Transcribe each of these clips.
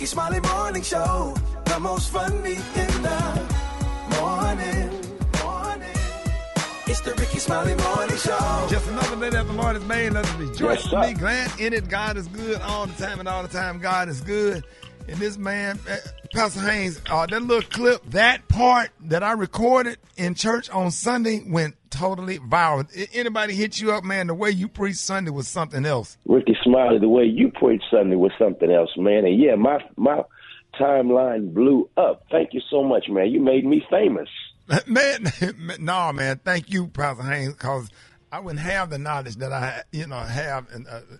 Rickey Smiley Morning Show, the most funny in the morning. It's the Rickey Smiley Morning Show. Just another day that the Lord has made. Let us rejoice and be glad in it. God is good all the time, and all the time God is good. And this man, Pastor Haynes, that little clip, that part that I recorded in church on Sunday went totally viral. Anybody hit you up, man? The way you preached Sunday was something else. Rickey Smiley, the way you preached Sunday was something else, man. And yeah, my timeline blew up. Thank you so much, man. You made me famous. Man, no, man. Thank you, Pastor Haynes, because I wouldn't have the knowledge that I, have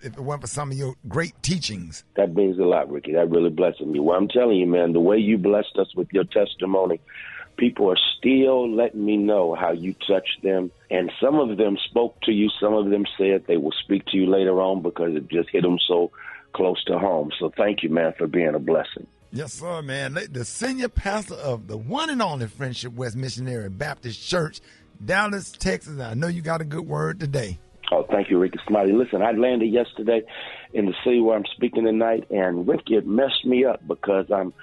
if it weren't for some of your great teachings. That means a lot, Ricky. That really blesses me. Well, I'm telling you, man, the way you blessed us with your testimony, people are still letting me know how you touched them. And some of them spoke to you. Some of them said they will speak to you later on because it just hit them so close to home. So thank you, man, for being a blessing. Yes, sir, man. The senior pastor of the one and only Friendship West Missionary Baptist Church, Dallas, Texas. I know you got a good word today. Oh, thank you, Rickey Smiley. Listen, I landed yesterday in the city where I'm speaking tonight, and Ricky, it messed me up because I'm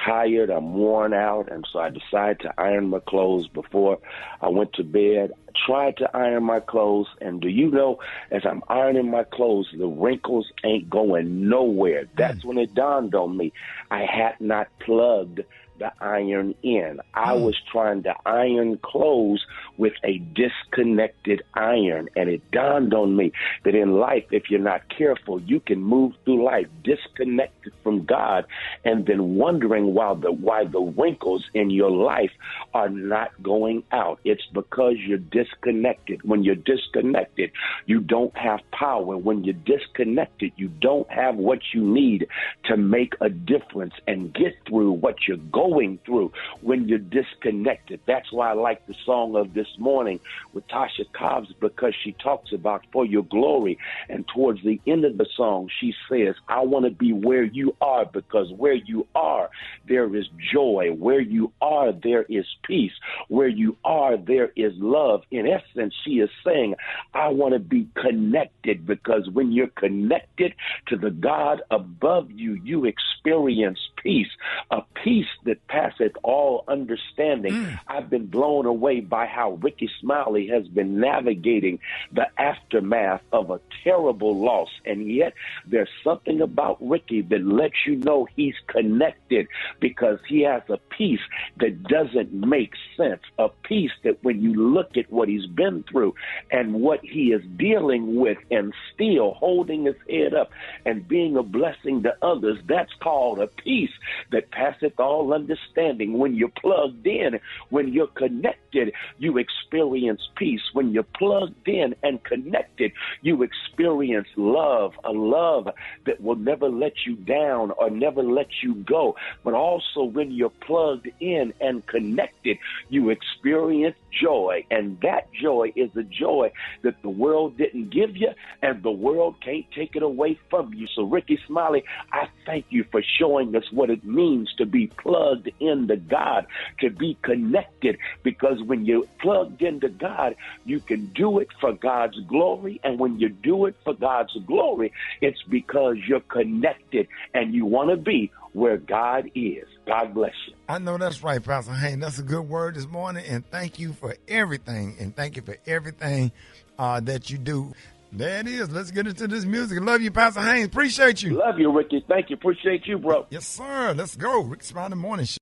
tired, I'm worn out, and so I decided to iron my clothes before I went to bed. I tried to iron my clothes, and do you know, as I'm ironing my clothes, the wrinkles ain't going nowhere. That's when it dawned on me. I had not plugged the iron in. I was trying to iron clothes with a disconnected iron, and it dawned on me that in life, if you're not careful, you can move through life disconnected from God and then wondering why the wrinkles in your life are not going out. It's because you're disconnected. When you're disconnected, you don't have power. When you're disconnected, you don't have what you need to make a difference and get through what you're going through when you're disconnected. That's why I like the song of this morning with Tasha Cobbs, because she talks about for your glory. And towards the end of the song, she says, I want to be where you are, because where you are, there is joy. Where you are, there is peace. Where you are, there is love. In essence, she is saying, I want to be connected, because when you're connected to the God above you, you experience peace, a peace that passeth all understanding. I've been blown away by how Rickey Smiley has been navigating the aftermath of a terrible loss. And yet there's something about Rickey that lets you know he's connected, because he has a peace that doesn't make sense, a peace that when you look at what he's been through and what he is dealing with and still holding his head up and being a blessing to others, that's called a peace that passeth all understanding. When you're plugged in, when you're connected, you experience peace. When you're plugged in and connected, you experience love, a love that will never let you down or never let you go. But also when you're plugged in and connected, you experience joy. And that joy is a joy that the world didn't give you, and the world can't take it away from you. So Rickey Smiley, I thank you for showing us what it means to be plugged into God, to be connected, because when you're plugged into God, you can do it for God's glory. And when you do it for God's glory, it's because you're connected and you want to be where God is. God bless you. I know that's right, Pastor Haynes. That's a good word this morning, and thank you for everything, and thank you for everything that you do. There it is. Let's get into this music. Love you, Pastor Haynes. Appreciate you. Love you, Ricky. Thank you. Appreciate you, bro. Yes, sir. Let's go. Rickey Smiley Morning Show.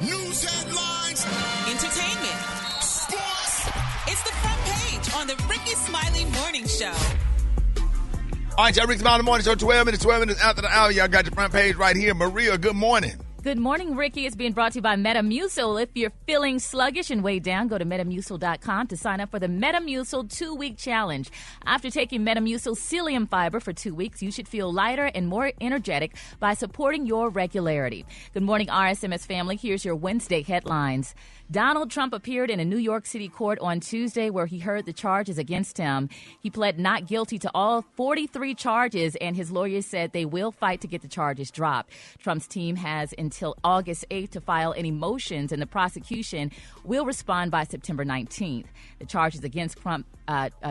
News headlines, entertainment, sports. It's the front page on the Rickey Smiley Morning Show. All right, y'all, Rickey Smiley Morning Show, 12 minutes after the hour. Y'all got your front page right here. Maria, good morning. Good morning, Ricky. It's being brought to you by Metamucil. If you're feeling sluggish and weighed down, go to Metamucil.com to sign up for the Metamucil 2-week challenge. After taking Metamucil psyllium fiber for 2 weeks, you should feel lighter and more energetic by supporting your regularity. Good morning, RSMS family. Here's your Wednesday headlines. Donald Trump appeared in a New York City court on Tuesday where he heard the charges against him. He pled not guilty to all 43 charges, and his lawyers said they will fight to get the charges dropped. Trump's team has until August 8th to file any motions, and the prosecution will respond by September 19th. The charges against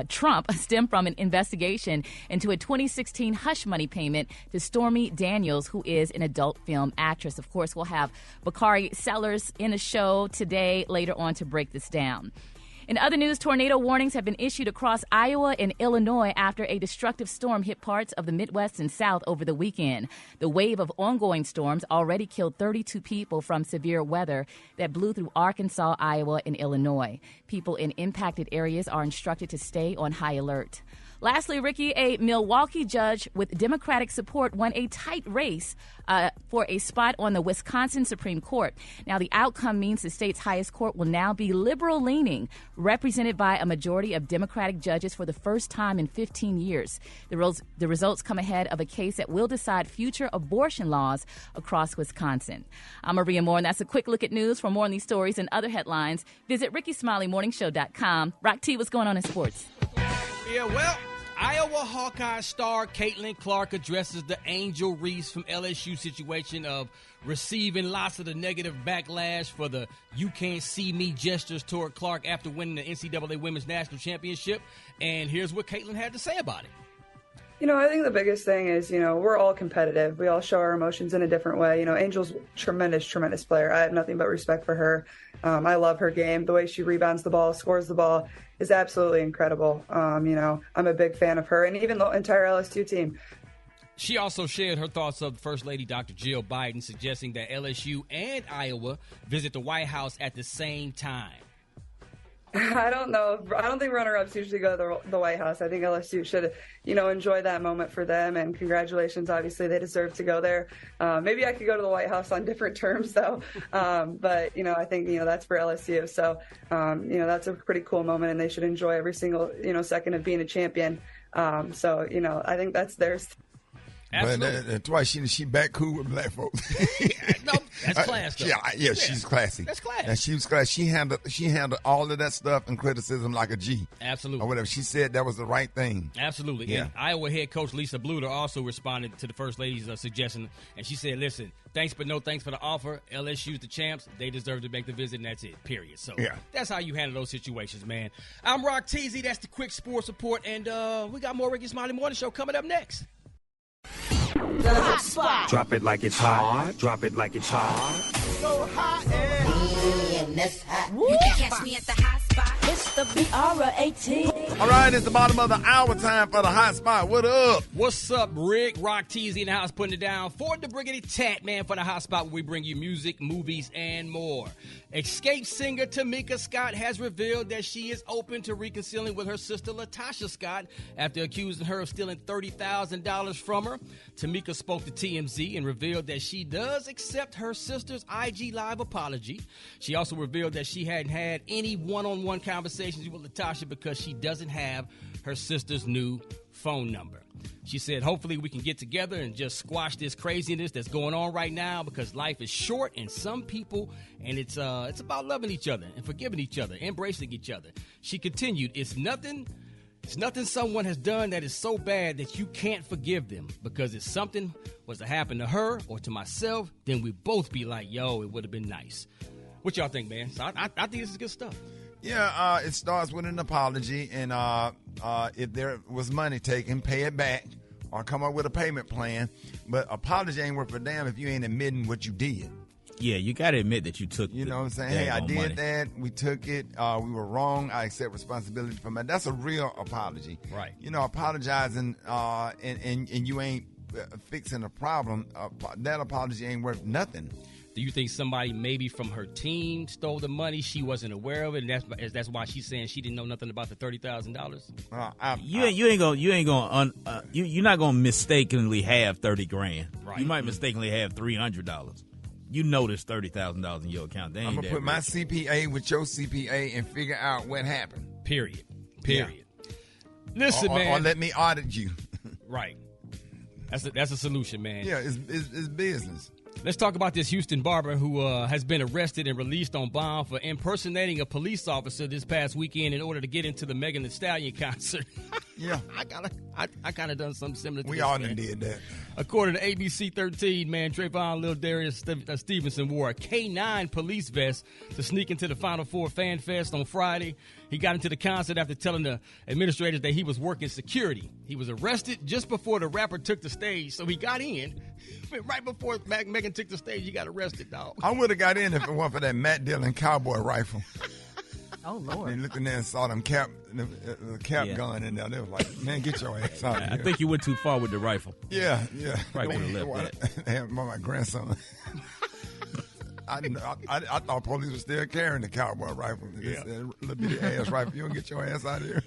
Trump stem from an investigation into a 2016 hush money payment to Stormy Daniels, who is an adult film actress. Of course, we'll have Bakari Sellers in the show today later on to break this down. In other news, tornado warnings have been issued across Iowa and Illinois after a destructive storm hit parts of the Midwest and South over the weekend. The wave of ongoing storms already killed 32 people from severe weather that blew through Arkansas, Iowa, and Illinois. People in impacted areas are instructed to stay on high alert. Lastly, Ricky, a Milwaukee judge with Democratic support won a tight race for a spot on the Wisconsin Supreme Court. Now, the outcome means the state's highest court will now be liberal-leaning, represented by a majority of Democratic judges for the first time in 15 years. The results come ahead of a case that will decide future abortion laws across Wisconsin. I'm Maria Moore, and that's a quick look at news. For more on these stories and other headlines, visit RickySmileyMorningShow.com. Rock T, what's going on in sports? Yeah, well, Iowa Hawkeye star Caitlin Clark addresses the Angel Reese from LSU situation of receiving lots of the negative backlash for the "you can't see me" gestures toward Clark after winning the NCAA Women's National Championship. And here's what Caitlin had to say about it. I think the biggest thing is, we're all competitive. We all show our emotions in a different way. Angel's tremendous, tremendous player. I have nothing but respect for her. I love her game. The way she rebounds the ball, scores the ball is absolutely incredible. I'm a big fan of her and even the entire LSU team. She also shared her thoughts of First Lady Dr. Jill Biden, suggesting that LSU and Iowa visit the White House at the same time. I don't know. I don't think runner-ups usually go to the White House. I think LSU should, enjoy that moment for them. And congratulations. Obviously, they deserve to go there. Maybe I could go to the White House on different terms, though. But, I think, that's for LSU. So, that's a pretty cool moment, and they should enjoy every single, second of being a champion. So, I think that's theirs. Absolutely. But that's why she back cool with black folks. No, that's class, though. Yeah, she's classy. That's class. And she was classy. She handled all of that stuff and criticism like a G. Absolutely. Or whatever. She said that was the right thing. Absolutely. Yeah. And Iowa head coach Lisa Bluter also responded to the First Lady's suggestion, and she said, listen, thanks but no thanks for the offer. LSU's the champs. They deserve to make the visit, and that's it, period. So that's how you handle those situations, man. I'm Rock Teasy. That's the quick sports report, and we got more Rickey Smiley Morning Show coming up next. The hot spot. Drop it like it's hot. Drop it like it's hot. So hot and that's hot. You can catch me at the hot spot. It's the BR18. All right, it's the bottom of the hour, time for the hot spot. What up? What's up, Rick? Rock Teasy in the house putting it down for the Briggity Tat, man, for the hot spot where we bring you music, movies, and more. Escape singer Tamika Scott has revealed that she is open to reconciling with her sister Latasha Scott after accusing her of stealing $30,000 from her. Tamika spoke to TMZ and revealed that she does accept her sister's IG Live apology. She also revealed that she hadn't had any one-on-one conversations with Latasha because she doesn't have her sister's new phone number. She said, hopefully we can get together and just squash this craziness that's going on right now because life is short and some people, and it's about loving each other and forgiving each other, embracing each other. She continued, it's nothing someone has done that is so bad that you can't forgive them, because if something was to happen to her or to myself, then we'd both be like, yo, it would have been nice. What y'all think, man? So I think this is good stuff. Yeah, it starts with an apology, and if there was money taken, pay it back or come up with a payment plan. But apology ain't worth a damn if you ain't admitting what you did. Yeah, you got to admit that you took You know what I'm saying? Hey, I did money. that. We took it. We were wrong. I accept responsibility for that. That's a real apology. Right. Apologizing and you ain't fixing a problem, that apology ain't worth nothing. Do you think somebody maybe from her team stole the money? She wasn't aware of it, and that's why she's saying she didn't know nothing about the $30,000. You're not gonna mistakenly have $30,000. Right. You might mistakenly have $300. You know there's $30,000 in your account. I'm gonna put my CPA with your CPA and figure out what happened. Period. Yeah. Listen, man. Or let me audit you. Right. That's a solution, man. Yeah, it's business. Let's talk about this Houston barber who has been arrested and released on bond for impersonating a police officer this past weekend in order to get into the Megan Thee Stallion concert. Yeah. I kind of done something similar to We this, all man. did that. According to ABC 13, man, Trayvon Lil Darius Stevenson wore a K9 police vest to sneak into the Final Four Fan Fest on Friday. He got into the concert after telling the administrators that he was working security. He was arrested just before the rapper took the stage, so he got in. But right before Megan took the stage, he got arrested, dog. I would have got in if it weren't for that Matt Dillon cowboy rifle. Oh, Lord. They looked in there and saw them cap gun in there. They was like, man, get your ass out of here. I think you went too far with the rifle. Yeah. Right would have left that. They had my grandson. I thought police were still carrying the cowboy rifle. Yeah. Little bitty ass rifle. You don't get your ass out of here.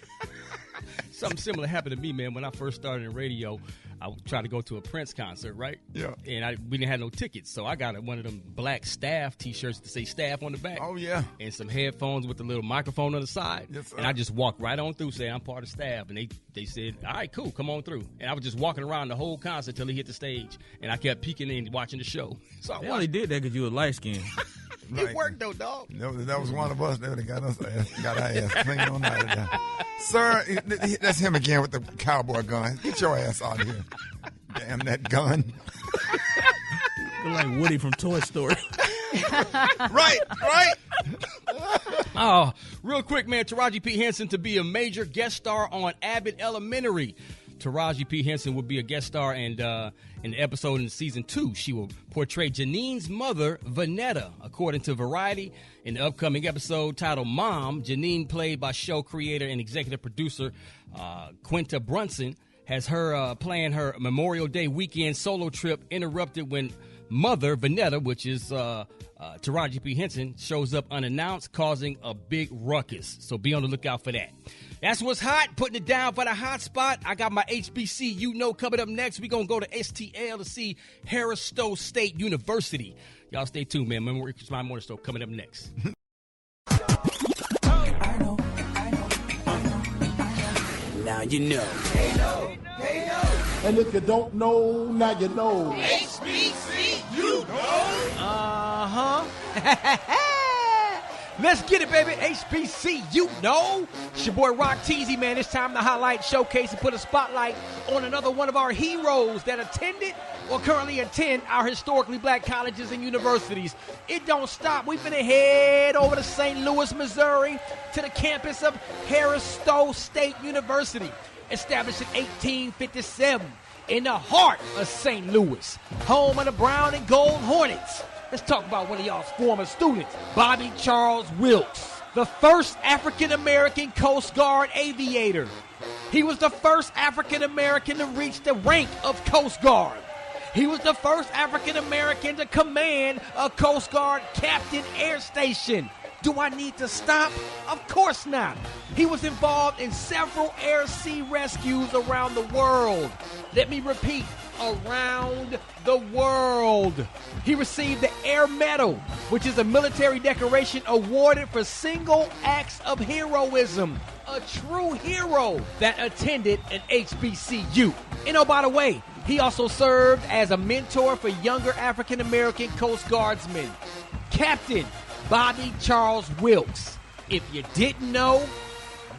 Something similar happened to me, man. When I first started in radio, I tried to go to a Prince concert, right? Yeah. And we didn't have no tickets, so I got one of them black staff T-shirts to say staff on the back. Oh, yeah. And some headphones with the little microphone on the side. Yes, sir. And I just walked right on through, saying I'm part of staff. And they said, all right, cool, come on through. And I was just walking around the whole concert till he hit the stage. And I kept peeking in, watching the show. So They only did that because you were light-skinned. It worked, though, dog. That was one of us. They would have got our ass clean on out of there. Sir, that's him again with the cowboy gun. Get your ass out of here. Damn that gun. You're like Woody from Toy Story. Right. Oh, real quick, man. Taraji P. Henson to be a major guest star on Abbott Elementary. Taraji P. Henson will be a guest star in the episode in season 2. She will portray Janine's mother, Vanetta. According to Variety, in the upcoming episode titled Mom, Janine, played by show creator and executive producer Quinta Brunson, has her plan her Memorial Day weekend solo trip interrupted when mother, Vanetta, which is Taraji P. Henson, shows up unannounced, causing a big ruckus. So be on the lookout for that. That's what's hot. Putting it down for the hot spot. I got my HBCU coming up next. We're going to go to STL to see Harris Stowe State University. Y'all stay tuned, man. Remember, Rickey Smiley Morning Show coming up next. Now you know. And if you don't know, now you know. HBCU, Let's get it, baby. HBCU, It's your boy Rock Teasy, man. It's time to highlight, showcase, and put a spotlight on another one of our heroes that attended or currently attend our historically black colleges and universities. It don't stop. We're finna head over to St. Louis, Missouri, to the campus of Harris Stowe State University, established in 1857 in the heart of St. Louis, home of the Brown and Gold Hornets. Let's talk about one of y'all's former students, Bobby Charles Wilkes, the first African-American Coast Guard aviator. He was the first African-American to reach the rank of Coast Guard. He was the first African-American to command a Coast Guard Captain Air Station. Do I need to stop? Of course not. He was involved in several air-sea rescues around the world. Let me repeat, around the world. He received the Air Medal, which is a military decoration awarded for single acts of heroism. A true hero that attended an HBCU. And oh, by the way, he also served as a mentor for younger African-American Coast Guardsmen. Captain Bobby Charles Wilkes. If you didn't know,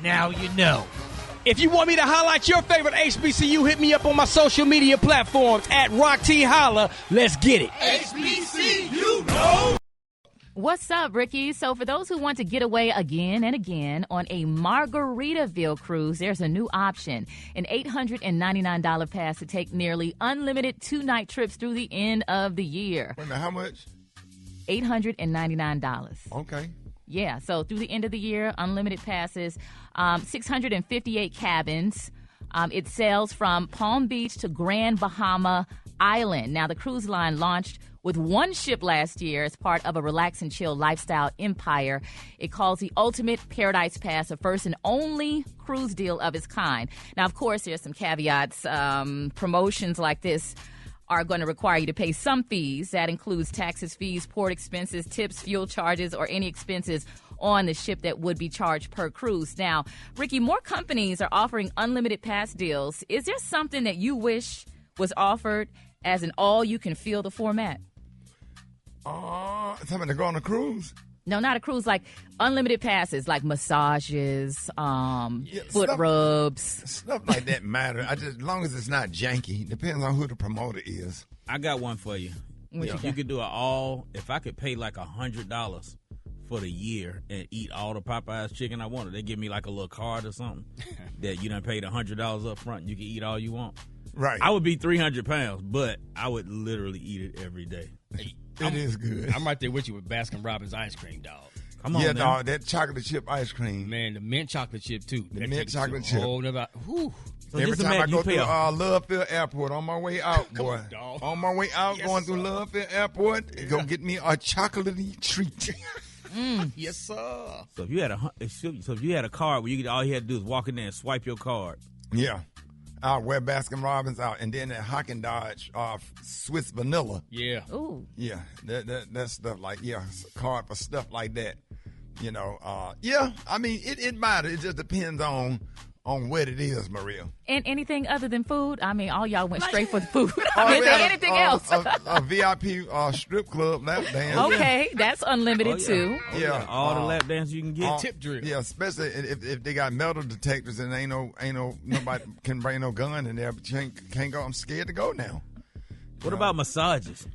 now you know. If you want me to highlight your favorite HBCU, hit me up on my social media platforms at Rock T Holla. Let's get it. HBCU, What's up, Ricky? So for those who want to get away again and again on a Margaritaville cruise, there's a new option. An $899 pass to take nearly unlimited 2-night trips through the end of the year. Wait a minute, how much? $899. Okay. Yeah, so through the end of the year, unlimited passes, 658 cabins. It sails from Palm Beach to Grand Bahama Island. Now, the cruise line launched with one ship last year as part of a relax and chill lifestyle empire. It calls the Ultimate Paradise Pass a first and only cruise deal of its kind. Now, of course, there's some caveats. Promotions like this are going to require you to pay some fees. That includes taxes, fees, port expenses, tips, fuel charges, or any expenses on the ship that would be charged per cruise. Now, Ricky, more companies are offering unlimited pass deals. Is there something that you wish was offered as an all-you-can-feel-the format? Something to go on a cruise? No, not a cruise. Like unlimited passes, like massages, foot rubs. Stuff like that matter. As long as it's not janky. Depends on who the promoter is. I got one for you. What You could do if I could pay like $100 for the year and eat all the Popeyes chicken I wanted, they give me like a little card or something that you done paid $100 up front and you can eat all you want. Right. I would be 300 pounds, but I would literally eat it every day. It is good. I'm right there with you with Baskin Robbins ice cream, dog. Come on, yeah, man. dog, that chocolate chip ice cream. Man, the mint chocolate chip, too. The mint chocolate chip. So Every just time I imagine go you pay through Lovefield Airport, on my way out, boy. On my way out, going through Lovefield Airport, go get me a chocolatey treat. Yes, sir. So if you had a card where all you had to do is walk in there and swipe your card. Yeah. I'll wear Baskin Robbins out, and then that Haagen Dazs Swiss vanilla. Yeah. Ooh. Yeah, that stuff like, card for stuff like that. You know, yeah, I mean, it matters. It just depends on what it is, Maria. And anything other than food? I mean, all y'all went straight for the food. Is there anything else? A VIP strip club lap dance. Okay, that's unlimited too. Yeah, all the lap dances you can get. Tip drill. Yeah, especially if they got metal detectors and ain't no nobody can bring no gun in there, but you can't go. I'm scared to go now. What about massages?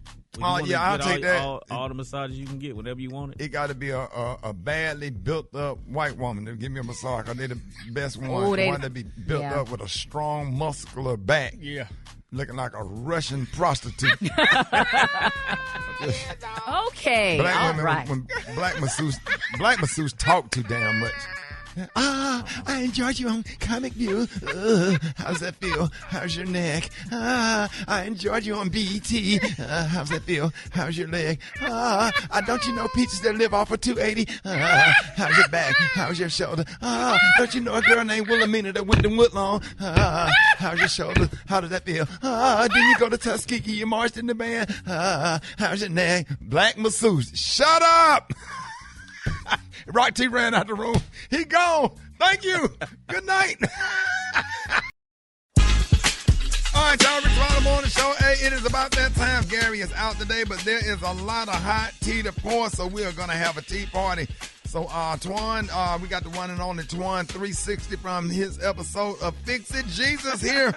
I'll take that. All the massages you can get, whatever you want. It got to be a badly built up white woman to give me a massage. Cause they the best one. Ooh, one that be built up with a strong, muscular back. Yeah. Looking like a Russian prostitute. Okay. Black women, right. when black masseuse talk too damn much. I enjoyed you on Comic View. How's that feel? How's your neck? I enjoyed you on BET. How's that feel? How's your leg? Don't you know peaches that live off of 280? How's your back? How's your shoulder? Don't you know a girl named Wilhelmina that went to Woodlawn? How's your shoulder? How does that feel? Then you go to Tuskegee, you marched in the band. How's your neck? Black masseuse. Shut up! Rock T ran out the room. He gone. Thank you. Good night. All right, y'all. Rickey Smiley Morning Show. Hey, it is about that time. Gary is out today, but there is a lot of hot tea to pour, so we are going to have a tea party. So, Twan, we got the one and only Twan 360 from his episode of Fix It Jesus here.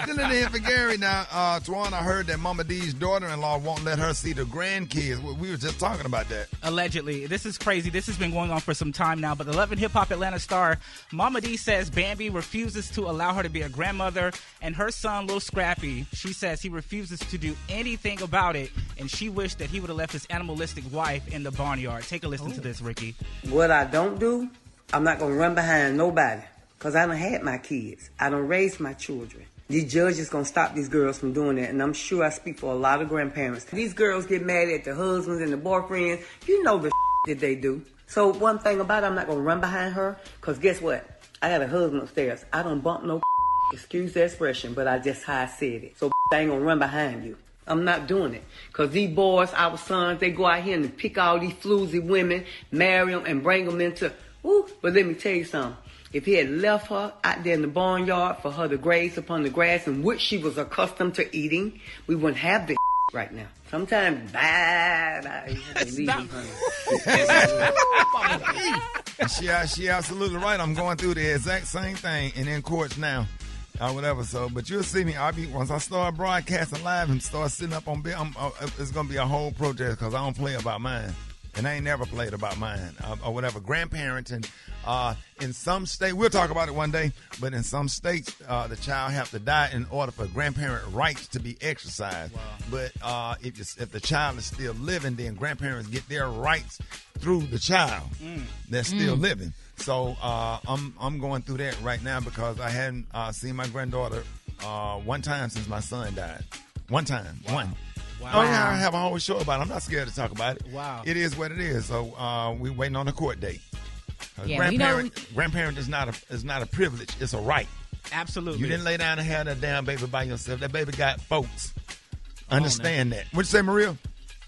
Filling in for Gary. Now, Twan, I heard that Mama D's daughter-in-law won't let her see the grandkids. We were just talking about that. Allegedly. This is crazy. This has been going on for some time now, but the Love and Hip Hop Atlanta star Mama D says Bambi refuses to allow her to be a grandmother, and her son, Lil Scrappy, she says he refuses to do anything about it, and she wished that he would have left his animalistic wife in the barnyard. Take a listen to this, Ricky. What I don't do, I'm not going to run behind nobody because I done had my kids. I done raised my children. These judges going to stop these girls from doing that, and I'm sure I speak for a lot of grandparents. These girls get mad at their husbands and their boyfriends. You know the that they do. So one thing about it, I'm not going to run behind her because guess what? I got a husband upstairs. I don't bump no excuse the expression, but I just how I said it. So I ain't going to run behind you. I'm not doing it. Because these boys, our sons, they go out here and pick all these floozy women, marry them, and bring them into... Woo. But let me tell you something. If he had left her out there in the barnyard for her to graze upon the grass in which she was accustomed to eating, we wouldn't have this right now. Sometimes, She absolutely right. I'm going through the exact same thing and in courts now. Whatever, so, but you'll see me. Once I start broadcasting live and start sitting up on it's going to be a whole protest because I don't play about mine. And I ain't never played about mine or whatever. Grandparents and in some states, we'll talk about it one day, but in some states, the child have to die in order for grandparent rights to be exercised. Wow. But if the child is still living, then grandparents get their rights through the child that's still living. So I'm going through that right now because I hadn't seen my granddaughter one time since my son died. One time. Wow. One. Wow. Oh, yeah, I have a whole show about it. I'm not scared to talk about it. Wow. It is what it is. So we're waiting on the court date. Yeah, grandparent is not a privilege. It's a right. Absolutely. You didn't lay down and have that damn baby by yourself. That baby got folks. Understand that. What'd you say, Maria?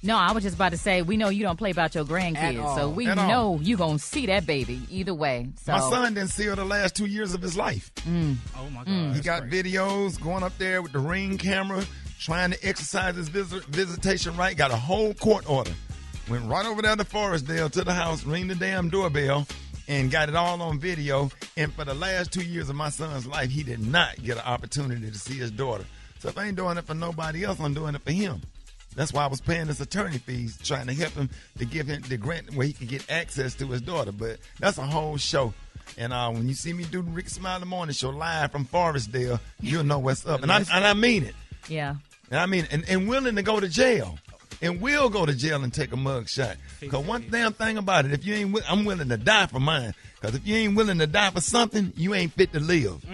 No, I was just about to say, we know you don't play about your grandkids, so we know you going to see that baby either way. So. My son didn't see her the last 2 years of his life. Oh, my God. He got videos going up there with the Ring camera, trying to exercise his visitation right. Got a whole court order. Went right over there to Forestdale to the house, ring the damn doorbell, and got it all on video. And for the last 2 years of my son's life, he did not get an opportunity to see his daughter. So if I ain't doing it for nobody else, I'm doing it for him. That's why I was paying his attorney fees, trying to help him to give him the grant where he could get access to his daughter. But that's a whole show. And when you see me do the Rickey Smiley Morning Show live from Forestdale, you'll know what's up. And I mean it. Yeah. And I mean, and willing to go to jail. And we'll go to jail and take a mug shot. Because one damn thing about it, if you ain't, I'm willing to die for mine. Because if you ain't willing to die for something, you ain't fit to live.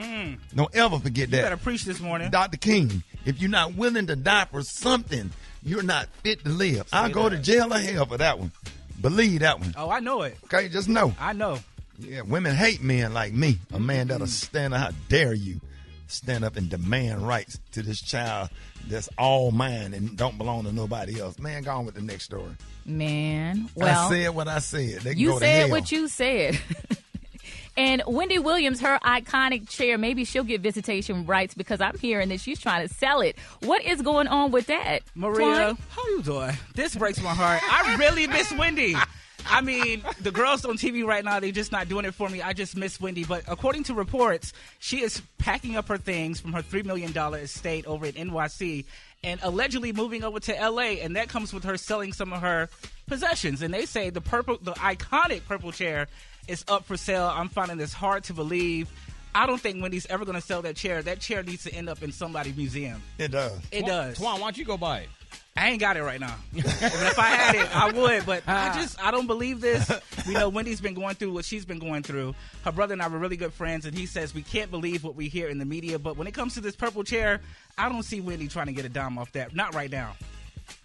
Don't ever forget that. You better preach this morning. Dr. King, if you're not willing to die for something, you're not fit to live. I'll go to jail or hell for that one. Believe that one. Oh, I know it. Okay, just know. I know. Yeah, women hate men like me. A man that'll stand up. How dare you stand up and demand rights to this child that's all mine and don't belong to nobody else. Man, go on with the next story. Man, well, I said what I said. They can you go to said hell. what you said. And Wendy Williams, her iconic chair, maybe she'll get visitation rights because I'm hearing that she's trying to sell it. What is going on with that? Maria, how you doing? This breaks my heart. I really miss Wendy. I mean, the girls on TV right now, they're just not doing it for me. I just miss Wendy. But according to reports, she is packing up her things from her $3 million estate over in NYC and allegedly moving over to L.A., and that comes with her selling some of her possessions. And they say the iconic purple chair is up for sale. I'm finding this hard to believe. I don't think Wendy's ever going to sell that chair. That chair needs to end up in somebody's museum. It does. It does. Twan, why don't you go buy it? I ain't got it right now. If I had it, I would. But I don't believe this. You know, Wendy's been going through what she's been going through. Her brother and I were really good friends, and he says we can't believe what we hear in the media. But when it comes to this purple chair, I don't see Wendy trying to get a dime off that. Not right now.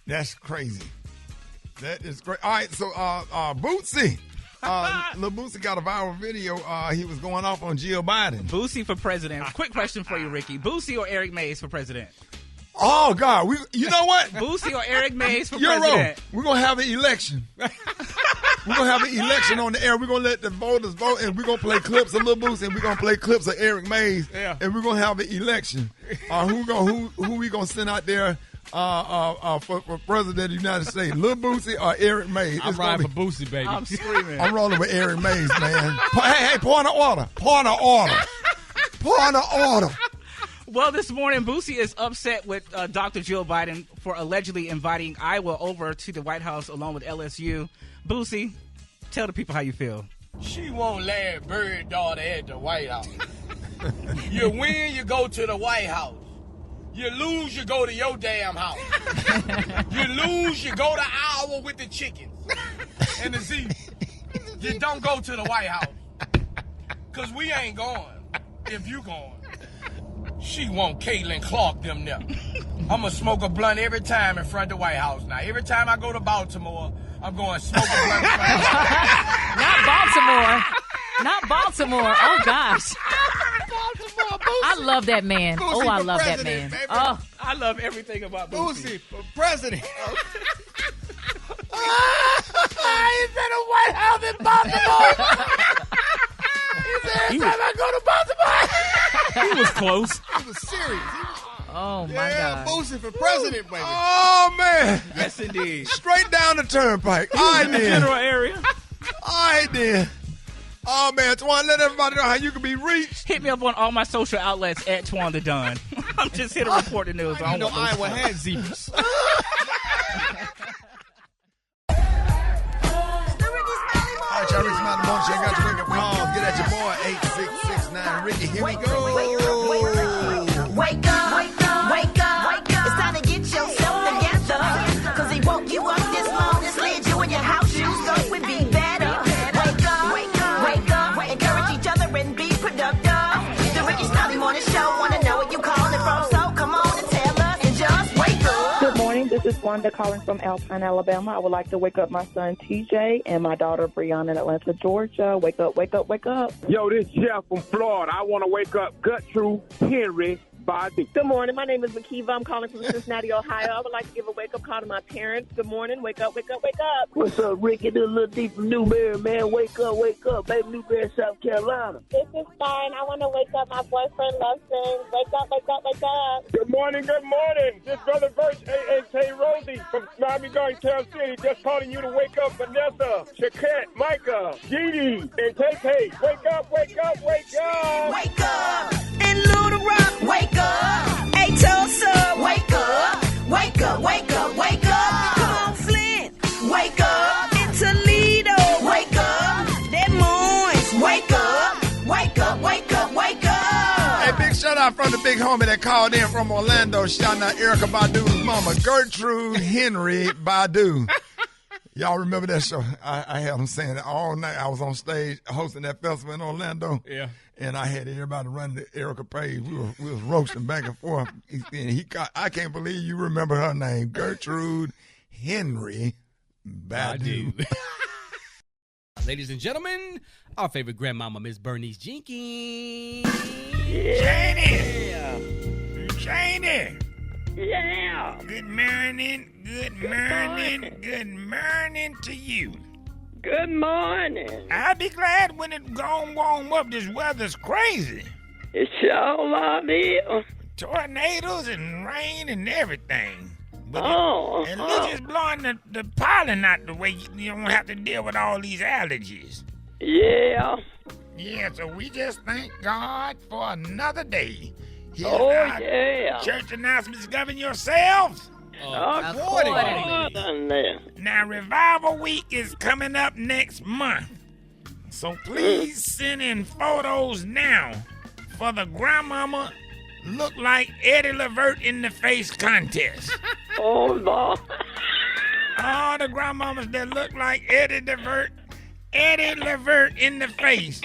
That's crazy. That is great. All right, so Bootsy. Lil Bootsy got a viral video. He was going off on Jill Biden. Bootsy for president. Quick question for you, Ricky. Bootsy or Eric Mays for president? Oh, God. You know what? Bootsy or Eric Mays for You're president? We're going to have an election. We're going to have an election on the air. We're going to let the voters vote, and we're going to play clips of Lil Bootsy, and we're going to play clips of Eric Mays, and we're going to have an election. Who we going to send out there for president of the United States? Lil Bootsy or Eric Mays? I'm riding for Bootsy, baby. I'm screaming. I'm rolling with Eric Mays, man. Hey, point of order. Point of order. Point of order. Well, this morning, Bootsy is upset with Dr. Jill Biden for allegedly inviting Iowa over to the White House along with LSU. Bootsy, tell the people how you feel. She won't Larry Bird daughter at the White House. You win, you go to the White House. You lose, you go to your damn house. You lose, you go to Iowa with the chickens and the zebras. You don't go to the White House. Because we ain't going if you going. She want Caitlin Clark them there. I'm going to smoke a blunt every time in front of the White House. Now, every time I go to Baltimore, I'm going to smoke a blunt in front of the White House. Not Baltimore. Not Baltimore. Oh, gosh. Baltimore, Bootsy. I love that man. Bootsy I for love that president, man. baby. Oh, I love everything about Bootsy. Bootsy for president. He's in the White House in Baltimore. He said every time I go to Baltimore. He was close. He was serious. oh my Yeah, God. Bootsy for president, baby. Oh, man. Yes, indeed. Straight down the turnpike. All right, In the then. general area. All right, then. Oh, man. Twan, let everybody know how you can be reached. Hit me up on all my social outlets at Twan the Don. I'm just here to report the news. I didn't know Iowa had zebras. All right, y'all, Rickey Smiley Morning Show. Got your wake-up calls. Get at your boy, 8669 Ricky. Here we go. Wake up, wake up, wake up. It's time to get yourself together. Cause he woke you up this morning, slid you in your house shoes, so we be better. Wake up, encourage each other and be productive. The Rickey Smiley Morning Show, wanna know where you calling from, so come on and tell us and just wake up. Good morning, this is Wanda calling from Alpine, Alabama. I would like to wake up my son TJ and my daughter Brianna in Atlanta, Georgia. Wake up, wake up, wake up. Yo, this Jeff from Florida. I want to wake up Gertrude, Henry, Badu. Good morning. My name is Makiva. I'm calling from Cincinnati, Ohio. I would like to give a wake-up call to my parents. Good morning. Wake up, wake up, wake up. What's up, Ricky? This is Lil D from Newberry, man. Wake up, baby. Newberry, South Carolina. This is fine. I want to wake up my boyfriend, Lufkin. Wake up, wake up, wake up. Good morning. This Brother Verse, A.A.K. Rosie from Miami Garden, Carol City. Just calling you to wake up Vanessa, Shaquette, Micah, Gigi, and Tay. Wake up, wake up, wake up. Wake up. In Little Rock, wake up. Hey, Tulsa, wake up. Wake up, wake up, wake up. Come on, Flint, wake up. In Toledo, wake up. Des Moines, wake up. Wake up, wake up, wake up. Hey, big shout out from the big homie that called in from Orlando. Shout out Erica Badu's mama, Gertrude Henry Badu. Y'all remember that show? I had them saying it all night. I was on stage hosting that festival in Orlando. Yeah. And I had everybody running the Erica page. We was roasting back and forth. I can't believe you remember her name, Gertrude Henry Badu. Ladies and gentlemen, our favorite grandmama, Miss Bernice Jenkins. Janie. Yeah. Good morning to you. Good morning. I'll be glad when it gon' warm up. This weather's crazy. It's all I need. Tornadoes and rain and everything. But at least it's blowing the pollen out the way. You don't have to deal with all these allergies. Yeah. Yeah, so we just thank God for another day. Here's yeah. Church announcements. Govern yourselves. Accordingly. Now, Revival Week is coming up next month. So please send in photos now for the Grandmama Look Like Eddie Levert in the Face contest. Oh, Lord. All the grandmamas that look like Eddie Levert in the face.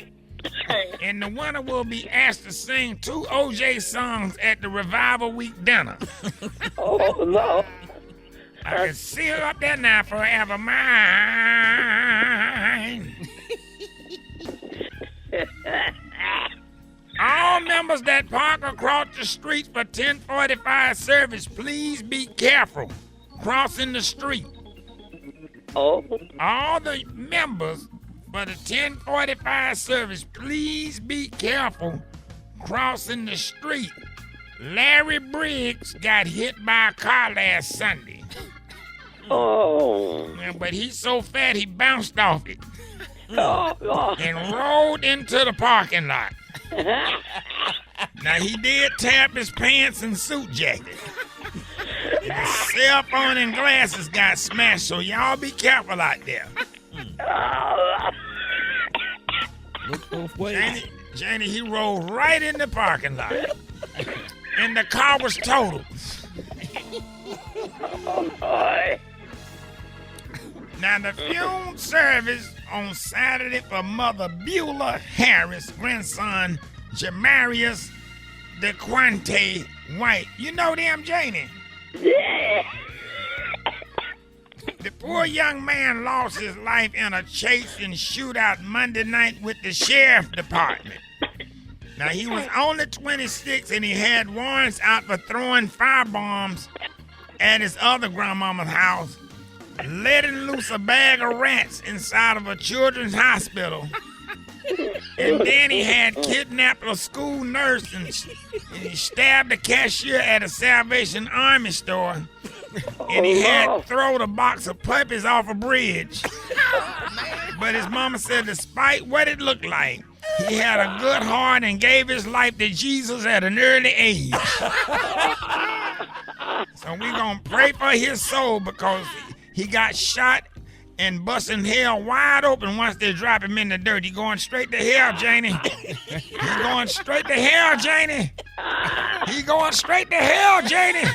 And the winner will be asked to sing 2 OJ songs at the Revival Week dinner. Oh, no. I can see her up there now, forever mine. All members that park across the street for 1045 service, please be careful crossing the street. Oh. All the members for the 1045 service, please be careful crossing the street. Larry Briggs got hit by a car last Sunday. Oh. Yeah, but he's so fat he bounced off it. Oh. And rolled into the parking lot. Now, he did tap his pants and suit jacket. And his cell phone and glasses got smashed, so y'all be careful out there. Look both ways. Janie, he rolled right in the parking lot. And the car was totaled. Oh, boy. Now, the funeral service on Saturday for Mother Beulah Harris, grandson Jamarius DeQuante White. You know them, Janie? Yeah. The poor young man lost his life in a chase and shootout Monday night with the sheriff department. Now, he was only 26 and he had warrants out for throwing firebombs at his other grandmama's house, letting loose a bag of rats inside of a children's hospital. And then he had kidnapped a school nurse and he stabbed a cashier at a Salvation Army store. And he had thrown a box of puppies off a bridge. But his mama said despite what it looked like, he had a good heart and gave his life to Jesus at an early age. So we're going to pray for his soul because he got shot and busting hell wide open once they drop him in the dirt. He going straight to hell, Janie. He's going straight to hell, Janie. He going straight to hell, Janie.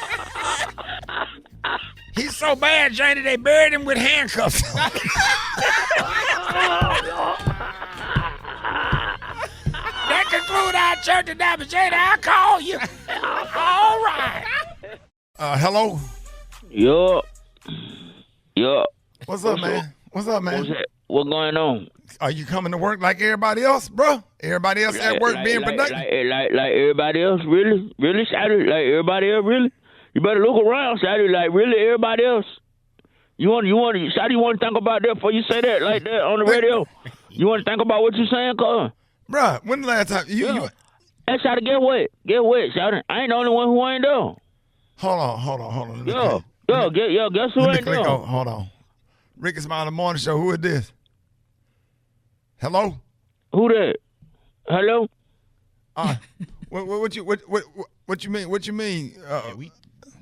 He's so bad, Janie, they buried him with handcuffs. That concludes our church today, but Janie, I'll call you. All right. Hello? Yup. What's up, man? What's up, man? What's going on? Are you coming to work like everybody else, bro? Everybody else at work being productive? Like everybody else, really? Really, Shawty? Like everybody else, really? You better look around, Shawty. Like, really, everybody else? Shawty, you want to think about that before you say that like that on the radio? You want to think about what you saying, cuz? Bruh, when the last time you Hey, Shawty, get wet, Shawty. I ain't the only one who ain't there. Hold on. Guess who ain't there? Hold on. Rickey Smiley Morning Show. Who is this? Hello? Who that? Hello? What you mean? What you mean?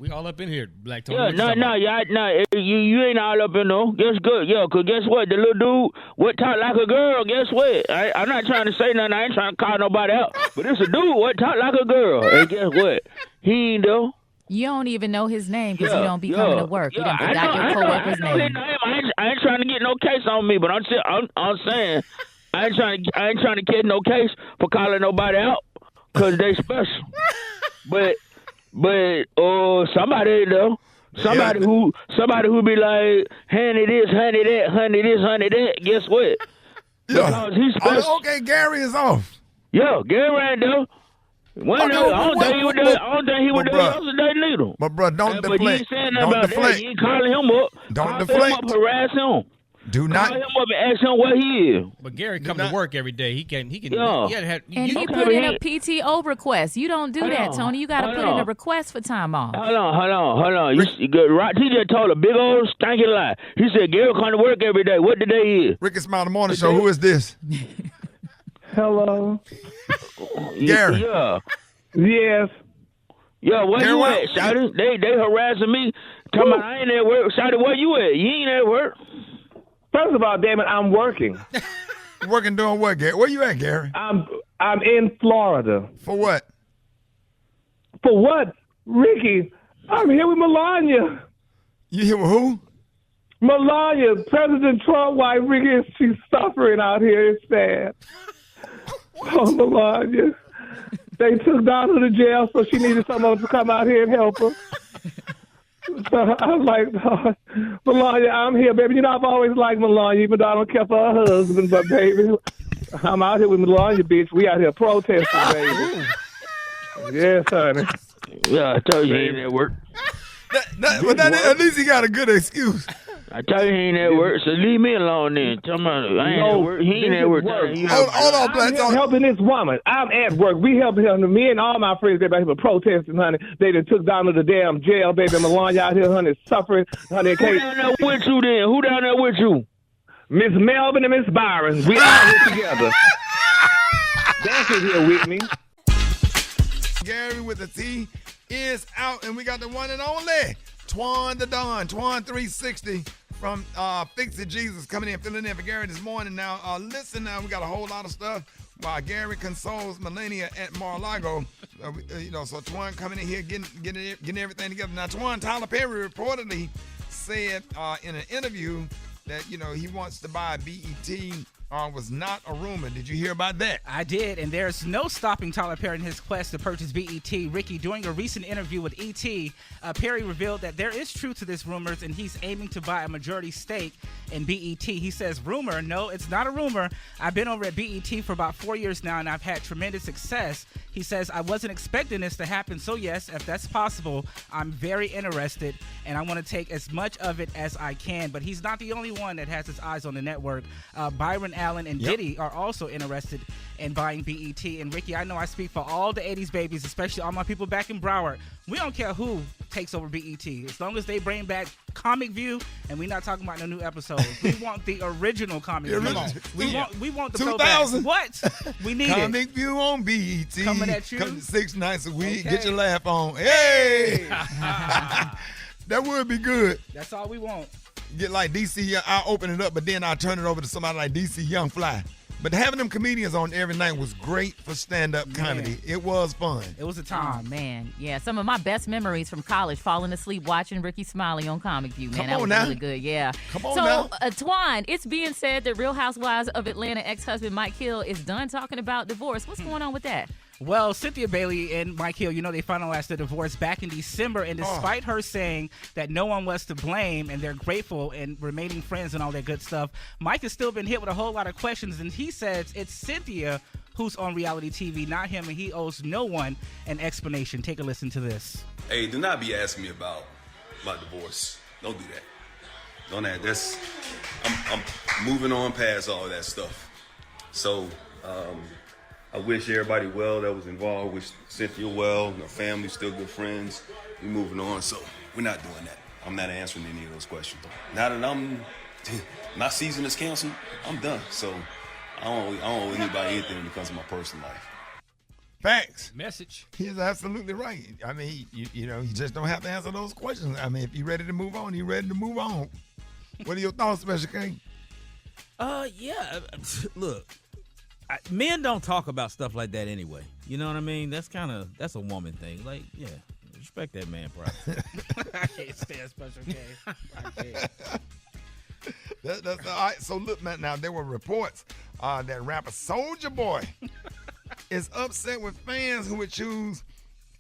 We all up in here, Black Tony. You ain't all up in there. Guess good, cause guess what? The little dude what talk like a girl. Guess what? I'm not trying to say nothing. I ain't trying to call nobody out. But it's a dude what talk like a girl. And guess what? He ain't there. You don't even know his name because you don't be coming to work. You don't forgot your coworker's name. I ain't trying to get no case on me, but I'm saying I ain't trying to get no case for calling nobody out because they special. But somebody though, somebody who be like, honey this, honey that, honey this, honey that. Guess what? Because he's special. Okay, Gary is off. Yeah, Gary ain't there. I don't think he was there yesterday neither. But bro, don't deflect. But you ain't saying nothing about that. You ain't calling him up. Don't deflect. Him up, harass him. Do not call him up and ask him where he is. But Gary come to work every day. He can. Yeah. And he put in a PTO request. You don't do that, Tony. You got to put in a request for time off. Hold on. He just told a big old stinky lie. He said Gary come to work every day. What the day is? Rickey Smiley Morning Show. Who is this? Hello. Gary. Yeah. Yes. Yeah, where you at, Shawty? They harassing me. Talking about I ain't at work. Shawty, where you at? You ain't at work. First of all, damn it, I'm working. Working doing what, Gary? Where you at, Gary? I'm in Florida. For what? For what? Ricky, I'm here with Melania. You here with who? Melania, President Trump's wife. Ricky, she's suffering out here. It's sad. Oh, Melania. They took Donna to jail, so she needed someone to come out here and help her. So I was like, oh, Melania, I'm here, baby. You know, I've always liked Melania, even though I don't care for her husband. But, baby, I'm out here with Melania, bitch. We out here protesting, baby. Yes, honey. Yeah, I told you he ain't at work. At least he got a good excuse. I tell you he ain't at work, so leave me alone then. Tell me I ain't at work. He ain't at work. Hold on, Black. I'm helping this woman. I'm at work. We helping her. Me and all my friends, everybody here protesting, honey. They done took down to the damn jail, baby. Melania out here, honey, suffering. Honey, who down there with you then? Who down there with you? Miss Melvin and Miss Byron. We all here together. Dancing here with me. Gary with the T is out, and we got the one and only Twan the Don, Twan 360 from Fix It Jesus coming in, filling in for Gary this morning. Now, listen, we got a whole lot of stuff while Gary consoles Melania at Mar-a-Lago. So Twan coming in here, getting everything together. Now, Twan, Tyler Perry reportedly said in an interview that, he wants to buy BET. Was not a rumor. Did you hear about that? I did, and there's no stopping Tyler Perry in his quest to purchase BET. Ricky, during a recent interview with ET, Perry revealed that there is truth to this rumors, and he's aiming to buy a majority stake in BET. He says, rumor? No, it's not a rumor. I've been over at BET for about 4 years now, and I've had tremendous success. He says, I wasn't expecting this to happen, so yes, if that's possible, I'm very interested, and I want to take as much of it as I can. But he's not the only one that has his eyes on the network. Byron Allen and Diddy are also interested in buying BET. And Ricky, I know I speak for all the 80s babies, especially all my people back in Broward. We don't care who takes over BET. As long as they bring back Comic View, and we're not talking about no new episodes. We want the original Comic View. We want the 2000. What? We need Comic View on BET. Coming at you. Come 6 nights a week. Okay. Get your laugh on. Hey! That would be good. That's all we want. Get like DC, I'll open it up, but then I'll turn it over to somebody like DC Young Fly. But having them comedians on every night was great for stand-up comedy. It was fun. It was a time. Oh, man. Yeah, some of my best memories from college, falling asleep watching Rickey Smiley on Comic View, man. That was really good, yeah. Come on now. So, Twan, it's being said that Real Housewives of Atlanta ex-husband Mike Hill is done talking about divorce. What's going on with that? Well, Cynthia Bailey and Mike Hill, they finalized the divorce back in December, and despite her saying that no one was to blame and they're grateful and remaining friends and all that good stuff, Mike has still been hit with a whole lot of questions, and he says it's Cynthia who's on reality TV, not him, and he owes no one an explanation. Take a listen to this. Hey, do not be asking me about my divorce. Don't do that. Don't that. I'm moving on past all that stuff. So, I wish everybody well that was involved. Wish Cynthia well. Her family's still good friends. We're moving on, so we're not doing that. I'm not answering any of those questions. Now that my season is canceled, I'm done. So I don't owe anybody anything when it comes to my personal life. Facts. Message. He's absolutely right. I mean, you just don't have to answer those questions. I mean, if you're ready to move on, you're ready to move on. What are your thoughts, Special K? Yeah. Look. Men don't talk about stuff like that anyway. You know what I mean? That's a woman thing. Like, yeah, respect that man privacy. I can't stand Special K. I can't. That's all right. So look, man, now there were reports that rapper Soulja Boy is upset with fans who would choose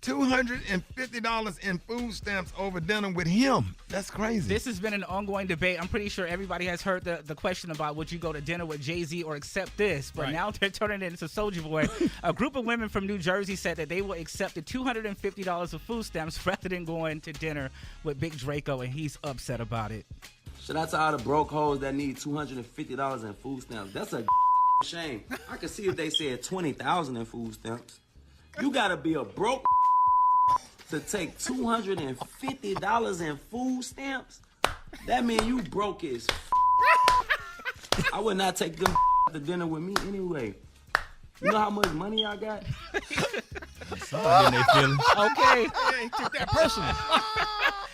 $250 in food stamps over dinner with him. That's crazy. This has been an ongoing debate. I'm pretty sure everybody has heard the question about would you go to dinner with Jay-Z or accept this, but now they're turning it into Soulja Boy. A group of women from New Jersey said that they will accept the $250 of food stamps rather than going to dinner with Big Draco, and he's upset about it. Shout out to all the broke hoes that need $250 in food stamps. That's a shame. I could see if they said $20,000 in food stamps. You gotta be a broke to take $250 in food stamps. That means you broke as I would not take them to dinner with me anyway. You know how much money I got? Somebody in their feelings. Okay. Hey, took that personal.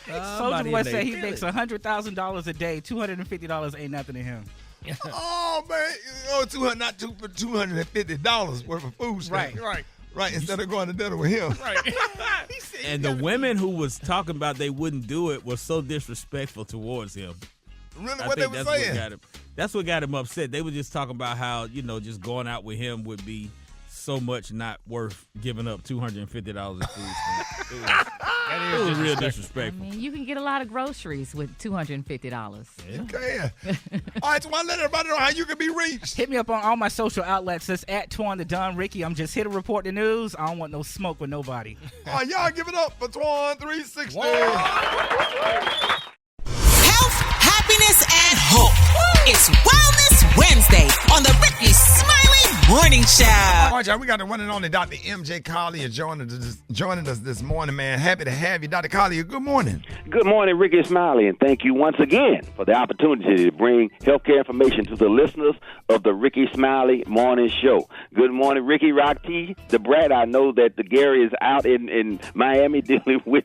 Soulja Boy said he makes $100,000 a day. $250 ain't nothing to him. Oh man, for $250 worth of food stamps. Right, instead of going to dinner with him. Right. And the women who was talking about they wouldn't do it were so disrespectful towards him. Really, what they were saying? That's what got him upset. They were just talking about how, just going out with him would be so much not worth giving up $250 in food stamps. It was real disrespectful. I mean, you can get a lot of groceries with $250. You can. All right, so I let everybody know how you can be reached. Hit me up on all my social outlets. That's at Twan the Don Ricky. I'm just here to report the news. I don't want no smoke with nobody. All right, y'all give it up for Twan 360. Health, happiness, and hope. It's Wellness Wednesday on the Rickey Smiley Morning Show. All right, y'all, we got the one and only Dr. MJ Collier joining us this morning, man. Happy to have you, Dr. Collier. Good morning. Good morning, Rickey Smiley, and thank you once again for the opportunity to bring healthcare information to the listeners of the Rickey Smiley Morning Show. Good morning, Ricky Rock T. The Brad, I know that the Gary is out in Miami dealing with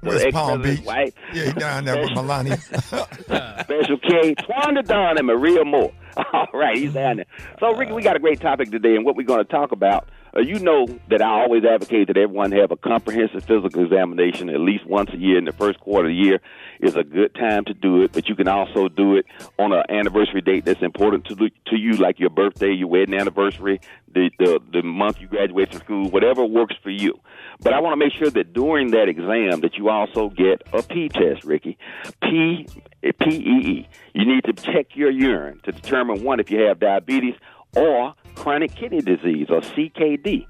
West Palm Beach. Wife. Yeah, he's down there with Melania. Special K, Twan the Don, and Maria Moore. All right, he's down there. So, Ricky, we got a great topic today, and what we're going to talk about, you know that I always advocate that everyone have a comprehensive physical examination at least once a year. In the first quarter of the year is a good time to do it, but you can also do it on an anniversary date that's important to you, like your birthday, your wedding anniversary, the month you graduate from school, whatever works for you. But I want to make sure that during that exam that you also get a P test, Ricky. P-E-E. You need to check your urine to determine, one, if you have diabetes or chronic kidney disease, or CKD.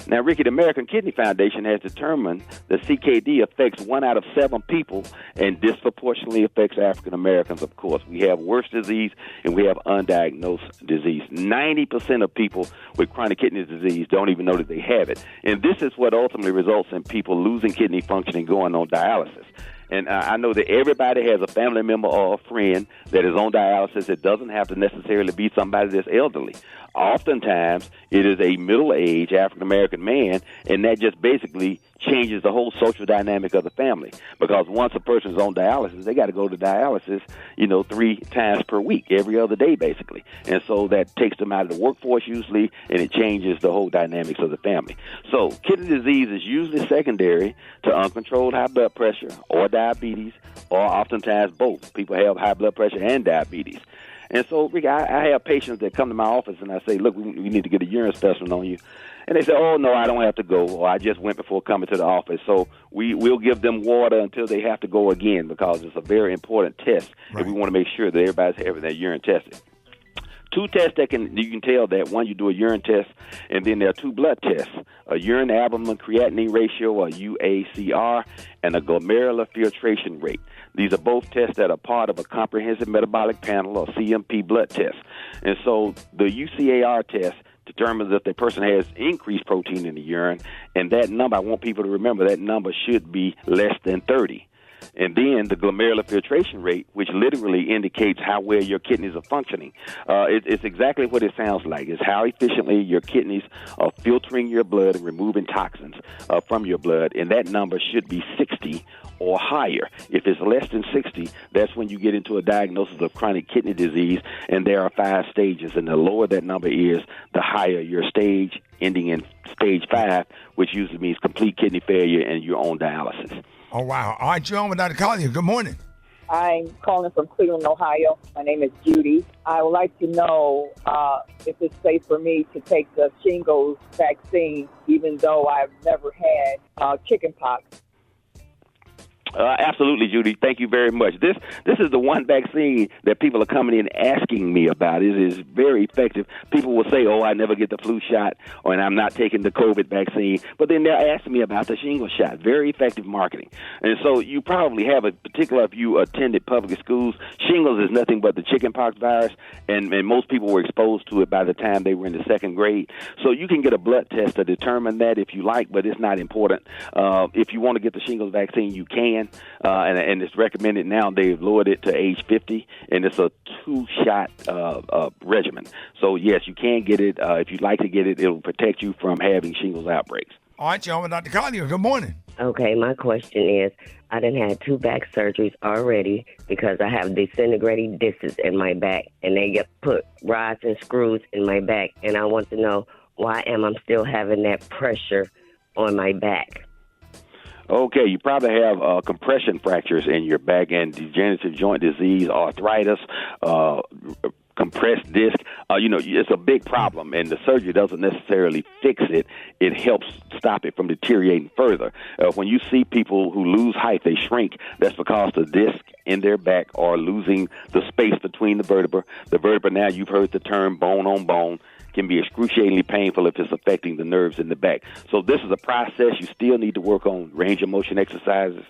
Now, Ricky, the American Kidney Foundation has determined that CKD affects 1 out of 7 people and disproportionately affects African Americans, of course. We have worse disease and we have undiagnosed disease. 90% of people with chronic kidney disease don't even know that they have it. And this is what ultimately results in people losing kidney function and going on dialysis. And I know that everybody has a family member or a friend that is on dialysis. It doesn't have to necessarily be somebody that's elderly. Oftentimes, it is a middle-aged African-American man, and that just basically changes the whole social dynamic of the family. Because once a person's on dialysis, they got to go to dialysis, 3 times per week, every other day, basically. And so that takes them out of the workforce usually, and it changes the whole dynamics of the family. So kidney disease is usually secondary to uncontrolled high blood pressure or diabetes, or oftentimes both. People have high blood pressure and diabetes. And so, Rick, I have patients that come to my office and I say, look, we need to get a urine specimen on you. And they say, oh, no, I don't have to go, or I just went before coming to the office. So we'll give them water until they have to go again, because it's a very important test, and we want to make sure that everybody's having that urine tested. 2 tests you can tell that. One, you do a urine test, and then there are 2 blood tests, a urine albumin creatinine ratio, or UACR, and a glomerular filtration rate. These are both tests that are part of a comprehensive metabolic panel, or CMP blood test. And so the UCAR test determines if the person has increased protein in the urine, and that number, I want people to remember, that number should be less than 30. And then the glomerular filtration rate, which literally indicates how well your kidneys are functioning. It's exactly what it sounds like. It's how efficiently your kidneys are filtering your blood and removing toxins from your blood, and that number should be 60 or higher. If it's less than 60, that's when you get into a diagnosis of chronic kidney disease, and there are 5 stages, and the lower that number is, the higher your stage, ending in stage 5, which usually means complete kidney failure and you're on dialysis. Oh, wow. All right, you're on with Dr. Collier. Good morning. I'm calling from Cleveland, Ohio. My name is Judy. I would like to know if it's safe for me to take the shingles vaccine, even though I've never had chicken pox. Absolutely, Judy. Thank you very much. This is the one vaccine that people are coming in asking me about. It is very effective. People will say, oh, I never get the flu shot, and I'm not taking the COVID vaccine. But then they're asking me about the shingles shot. Very effective marketing. And so you probably have, particularly if you attended public schools, shingles is nothing but the chickenpox virus, and most people were exposed to it by the time they were in the 2nd grade. So you can get a blood test to determine that if you like, but it's not important. If you want to get the shingles vaccine, you can. And it's recommended now. They've lowered it to age 50, and it's a 2-shot regimen. So, yes, you can get it. If you'd like to get it, it'll protect you from having shingles outbreaks. All right, y'all, Dr. Collier, good morning. Okay, my question is, I done had 2 back surgeries already because I have disintegrating discs in my back, and they get put rods and screws in my back, and I want to know why am I still having that pressure on my back? Okay, you probably have compression fractures in your back and degenerative joint disease, arthritis, compressed disc. It's a big problem, and the surgery doesn't necessarily fix it. It helps stop it from deteriorating further. When you see people who lose height, they shrink. That's because the disc in their back are losing the space between the vertebra. The vertebra, now you've heard the term bone on bone, can be excruciatingly painful if it's affecting the nerves in the back. So this is a process. You still need to work on range of motion exercises.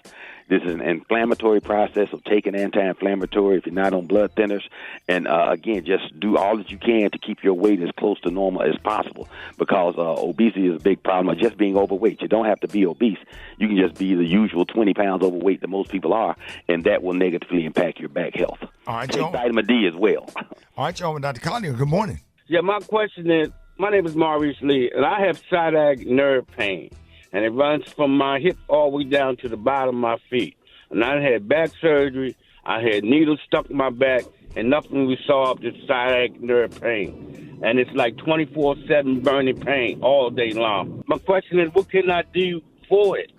This is an inflammatory process of taking anti-inflammatory if you're not on blood thinners. And, again, just do all that you can to keep your weight as close to normal as possible, because obesity is a big problem, or just being overweight. You don't have to be obese. You can just be the usual 20 pounds overweight that most people are, and that will negatively impact your back health. All right, take vitamin D as well. All right, y'all, Dr. Collier, good morning. Yeah, my question is, my name is Maurice Lee, and I have sciatic nerve pain, and it runs from my hip all the way down to the bottom of my feet. And I had back surgery, I had needles stuck in my back, and nothing resolved this sciatic nerve pain. And it's like 24/7 burning pain all day long. My question is, what can I do for it?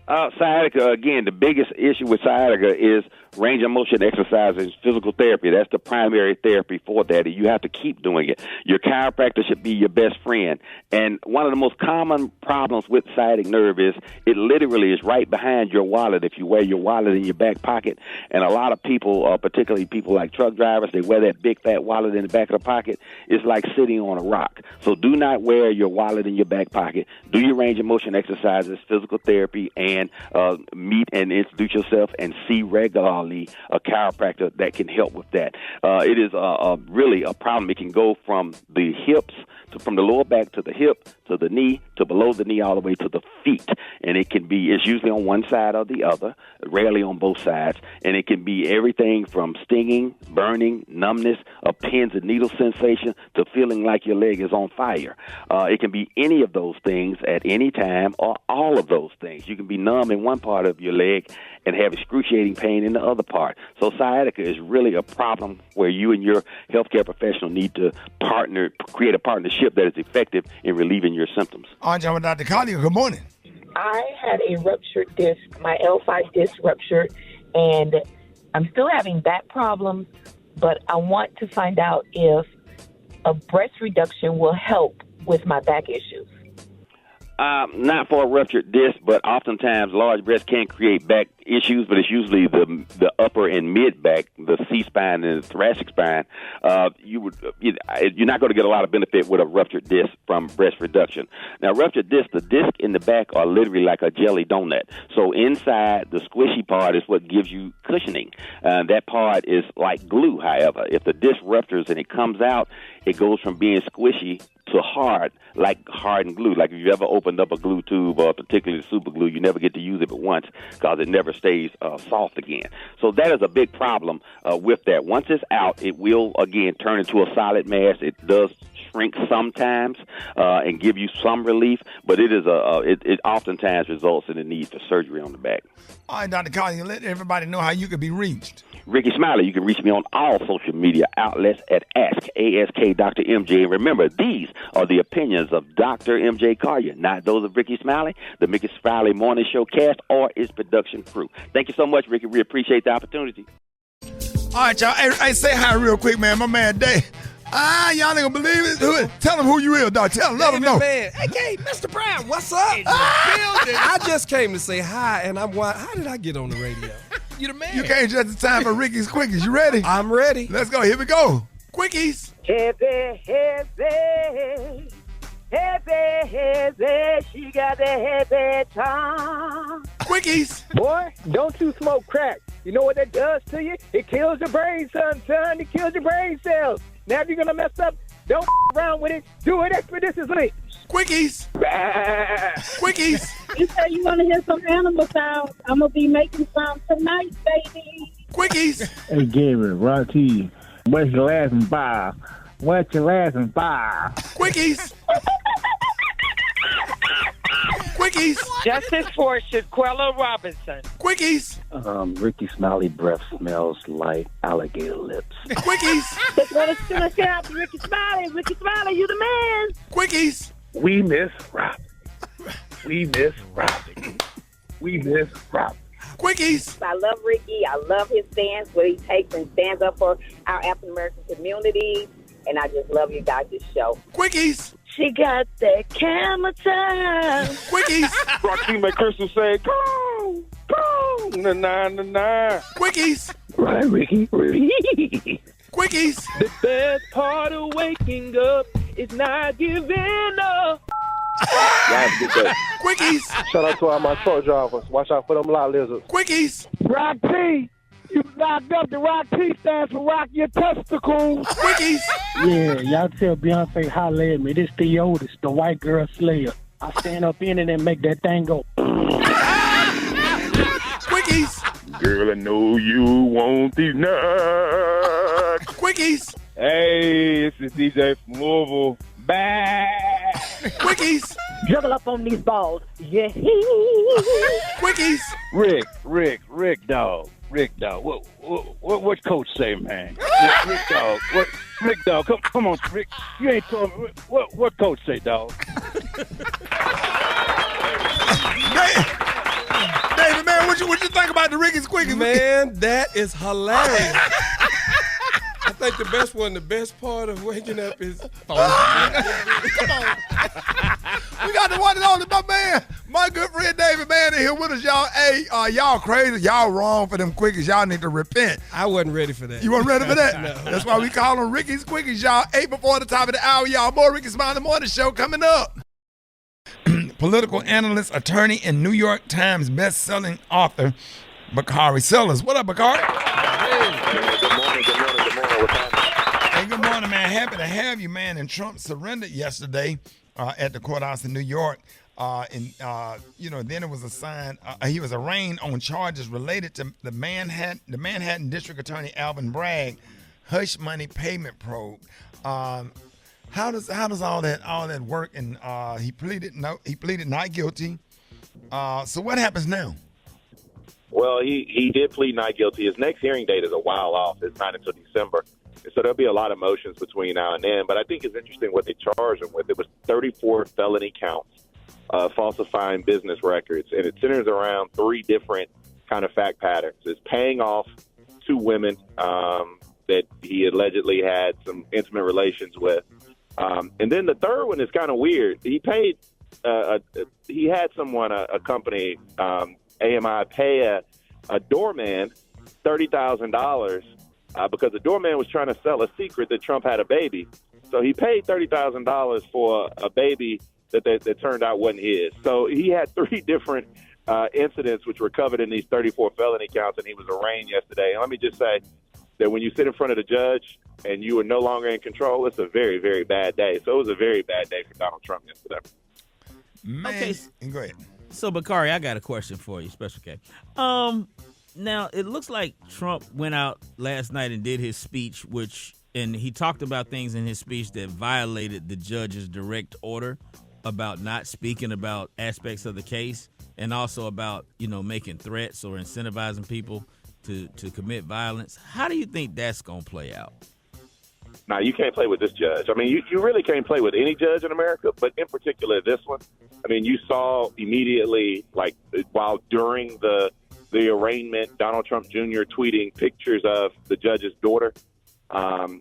Sciatica, again, the biggest issue with sciatica is range of motion exercises, physical therapy. That's the primary therapy for that. You have to keep doing it. Your chiropractor should be your best friend. And one of the most common problems with sciatic nerve is it literally is right behind your wallet if you wear your wallet in your back pocket. And a lot of people, particularly people like truck drivers, they wear that big fat wallet in the back of the pocket. It's like sitting on a rock. So do not wear your wallet in your back pocket. Do your range of motion exercises, physical therapy, and meet and introduce yourself and see regularly a chiropractor that can help with that. It is really a problem. It can go from the hips, from the lower back to the hip, to the knee, to below the knee, all the way to the feet. And it's usually on one side or the other, rarely on both sides. And it can be everything from stinging, burning, numbness, a pins and needle sensation, to feeling like your leg is on fire. It can be any of those things at any time, or all of those things. You can be numb in one part of your leg and have excruciating pain in the other part. So sciatica is really a problem where you and your healthcare professional need to create a partnership that is effective in relieving your symptoms. All right, John, Dr. Collier, good morning. I had a ruptured disc, my L5 disc ruptured, and I'm still having back problems, but I want to find out if a breast reduction will help with my back issues? Not for a ruptured disc, but oftentimes large breasts can create back issues, but it's usually the upper and mid back, the C-spine and the thoracic spine. You're not going to get a lot of benefit with a ruptured disc from breast reduction. Now, ruptured disc, the disc in the back are literally like a jelly donut. So inside, the squishy part is what gives you cushioning. That part is like glue, however. If the disc ruptures and it comes out, it goes from being squishy to hard, like hardened glue. Like if you ever opened up a glue tube, or particularly super glue, you never get to use it but once because it never stays soft again. So that is a big problem with that. Once it's out, it will, again, turn into a solid mass. It does shrink sometimes and give you some relief, but it oftentimes results in the need for surgery on the back. All right, Dr. Collier, let everybody know how you can be reached. Rickey Smiley, you can reach me on all social media outlets at ASK Dr. MJ. And remember, these are the opinions of Dr. MJ Collier, not those of Rickey Smiley, the Rickey Smiley Morning Show cast, or its production crew. Thank you so much, Ricky. We appreciate the opportunity. All right, y'all. Hey, say hi real quick, man. My man, Dave. Y'all ain't gonna believe it. Tell him who you is, dog. Tell him, let him know. Man. Hey, Mr. Brown, what's up? I just came to say hi, and I'm wondering, how did I get on the radio? You the man. You came just in time for Ricky's Quickies. You ready? I'm ready. Let's go. Here we go. Quickies. Heavy, heavy, heavy, heavy. She got the heavy tongue. Quickies. Boy, don't you smoke crack. You know what that does to you? It kills your brain, son. It kills your brain cells. Now, if you're going to mess up, don't around with it. Do it expeditiously. Quickies. Quickies. You say you want to hear some animal sounds. I'm going to be making some tonight, baby. Quickies. Hey, Gary, Rocky, what's your last and bar? What's your last and bar? Quickies. Quickies. Justice for Shaquella Robinson. Quickies. Rickey Smiley breath smells like alligator lips. Quickies. That's what it's going to say. Rickey Smiley. Rickey Smiley, you the man. Quickies. We miss Robin. We miss Robin. We miss Robin. Quickies. I love Ricky. I love his stance, what he takes and stands up for our African American community. And I just love you guys' show. Quickies. She got that camera time. Quickies. Raheem McChrystal say, go, go, na-na-na-na. Quickies. Right, Ricky. Quickies. The best part of waking up is not giving up. Quickies. Shout out to all my truck drivers. Watch out for them lot lizards. Quickies. Rock T. You knocked up. The Rock T stands for rock your testicles. Quickies. Yeah, y'all tell Beyonce holla at me. This the Otis, the white girl slayer. I stand up in it and make that thing go. Quickies. Girl, I know you want these nuts. Quickies. Hey, this is DJ from Louisville. Bad. Quickies. Juggle up on these balls. Yeah. Quickies. Rick, dog. What coach say, man? Rick, dog. Rick, dog. Come on, Rick. You ain't told me. What coach say, dog? David, man, what you think about the Ricky's Quickies? Man, that is hilarious. I think the best part of waking up is... Come on. We got the one and only, my man, my good friend David, man, in here with us, y'all. Hey, y'all crazy. Y'all wrong for them Quickies. Y'all need to repent. I wasn't ready for that. You weren't ready for that? No. That's why we call them Ricky's Quickies, y'all. 8 before the top of the hour, y'all. More Rickey Smiley Morning Show coming up. Political analyst, attorney, and New York Times best-selling author, Bakari Sellers. What up, Bakari? Good morning. What's happening? Hey, good morning, man. Happy to have you, man. And Trump surrendered yesterday at the courthouse in New York. Then it was assigned, he was arraigned on charges related to the Manhattan District Attorney Alvin Bragg hush money payment probe. How does all that work? And he pleaded not guilty. So what happens now? Well, he did plead not guilty. His next hearing date is a while off. It's not until December. So there'll be a lot of motions between now and then. But I think it's interesting what they charged him with. It was 34 felony counts, falsifying business records. And it centers around 3 different kind of fact patterns. It's paying off 2 women that he allegedly had some intimate relations with. And then the third one is kind of weird. He paid, he had someone, a company, AMI, pay a doorman $30,000 because the doorman was trying to sell a secret that Trump had a baby. So he paid $30,000 for a baby that turned out wasn't his. So he had 3 different incidents which were covered in these 34 felony counts, and he was arraigned yesterday. And let me just say that when you sit in front of the judge and you are no longer in control, it's a very, very bad day. So it was a very bad day for Donald Trump yesterday. Man, Okay. Go ahead. So, Bakari, I got a question for you, Special K. Now, it looks like Trump went out last night and did his speech, and he talked about things in his speech that violated the judge's direct order about not speaking about aspects of the case, and also about, making threats or incentivizing people to commit violence. How do you think that's going to play out? Now, you can't play with this judge. I mean, you really can't play with any judge in America, but in particular this one. I mean, you saw immediately, like, while during the arraignment, Donald Trump Jr. tweeting pictures of the judge's daughter.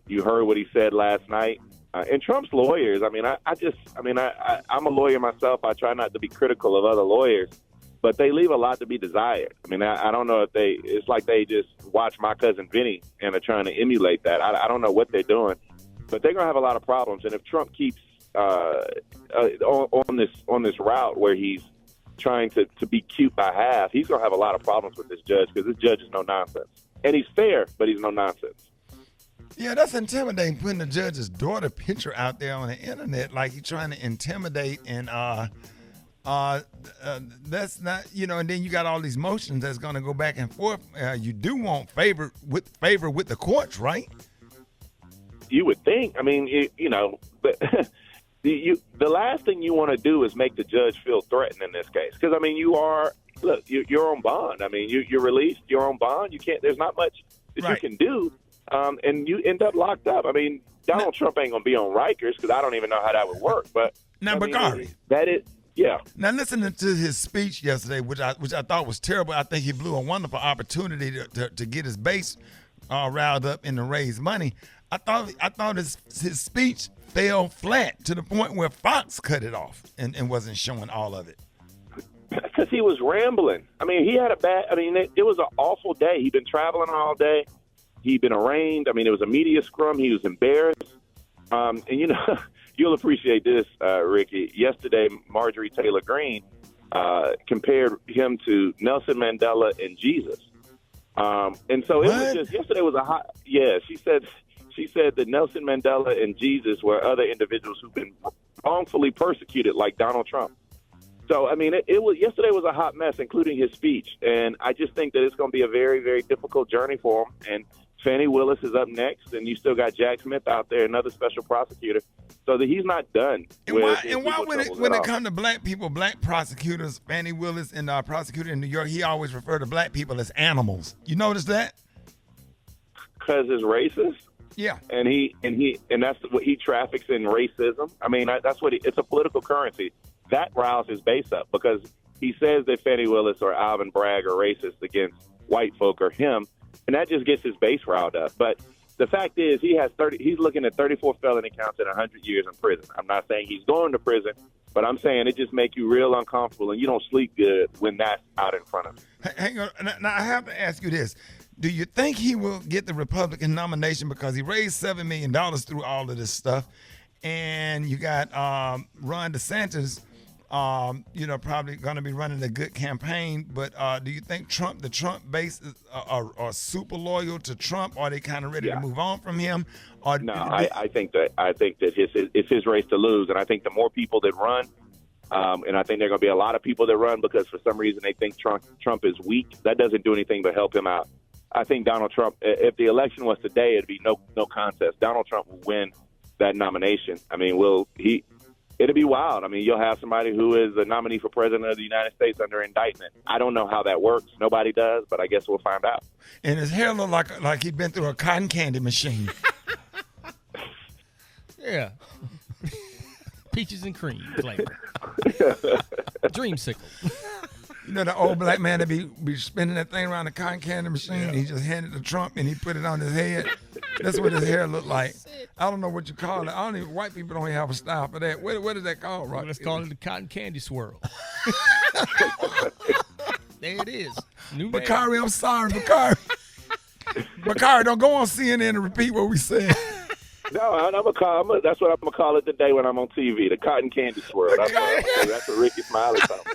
You heard what he said last night. And Trump's lawyers, I mean, I'm a lawyer myself. I try not to be critical of other lawyers, but they leave a lot to be desired. I mean, I don't know if it's like they just watch My Cousin Vinny and are trying to emulate that. I don't know what they're doing, but they're going to have a lot of problems. And if Trump keeps on this route where he's trying to be cute by half, he's going to have a lot of problems with this judge, because this judge is no nonsense. And he's fair, but he's no nonsense. Yeah, that's intimidating, putting the judge's daughter picture out there on the internet like he's trying to intimidate, and that's not, and then you got all these motions that's going to go back and forth. You do want favor with the courts, right? You would think. I mean, but the last thing you want to do is make the judge feel threatened in this case, because I mean, you're on bond. I mean, you're released, you're on bond. You can't. There's not much that you can do. And you end up locked up. I mean, Donald Trump ain't going to be on Rikers, because I don't even know how that would work. But Bakari, that is, yeah. Now, listening to his speech yesterday, which I thought was terrible, I think he blew a wonderful opportunity to get his base riled up and to raise money. I thought his speech fell flat to the point where Fox cut it off and wasn't showing all of it. Because he was rambling. I mean, he had it was an awful day. He'd been traveling all day. He'd been arraigned. I mean, it was a media scrum. He was embarrassed. And, you'll appreciate this, Ricky. Yesterday, Marjorie Taylor Greene compared him to Nelson Mandela and Jesus. And so it was just, yesterday was she said that Nelson Mandela and Jesus were other individuals who've been wrongfully persecuted like Donald Trump. So, I mean, yesterday was a hot mess, including his speech. And I just think that it's going to be a very, very difficult journey for him. And Fannie Willis is up next, and you still got Jack Smith out there, another special prosecutor, so that he's not done. When it comes to black people, black prosecutors, Fannie Willis and our prosecutor in New York, he always referred to black people as animals. You notice that? Because it's racist. Yeah. And that's what he traffics in, racism. I mean, that's what it's a political currency. That riles his base up, because he says that Fannie Willis or Alvin Bragg are racist against white folk or him. And that just gets his base riled up. But the fact is, he's looking at 34 felony counts and 100 years in prison. I'm not saying he's going to prison, but I'm saying it just makes you real uncomfortable, and you don't sleep good when that's out in front of you. Hang on. Now, I have to ask you this. Do you think he will get the Republican nomination because he raised $7 million through all of this stuff? And you got Ron DeSantis, probably going to be running a good campaign, but do you think the Trump base are super loyal to Trump? Or are they kind of ready to move on from him? I think that it's his race to lose, and I think the more people that run, and I think there are going to be a lot of people that run because for some reason they think Trump is weak. That doesn't do anything but help him out. I think Donald Trump, if the election was today, it'd be no contest. Donald Trump will win that nomination. I mean, it'll be wild. I mean, you'll have somebody who is a nominee for president of the United States under indictment. I don't know how that works. Nobody does, but I guess we'll find out. And his hair looked like he'd been through a cotton candy machine. Yeah. Peaches and cream flavor. Dreamsicle. You know the old black man that be spinning that thing around the cotton candy machine? Yeah. He just handed it to Trump and he put it on his head. That's what his hair look like. I don't know what you call it. I don't even. White people don't have a style for that. What is that called, right? Let's call it the cotton candy swirl. There it is. New Bakari, I'm sorry, Bakari. Bakari, don't go on CNN and repeat what we said. No, I'm gonna call. That's what I'm gonna call it today when I'm on TV. The cotton candy swirl. That's what Rickey Smiley told me.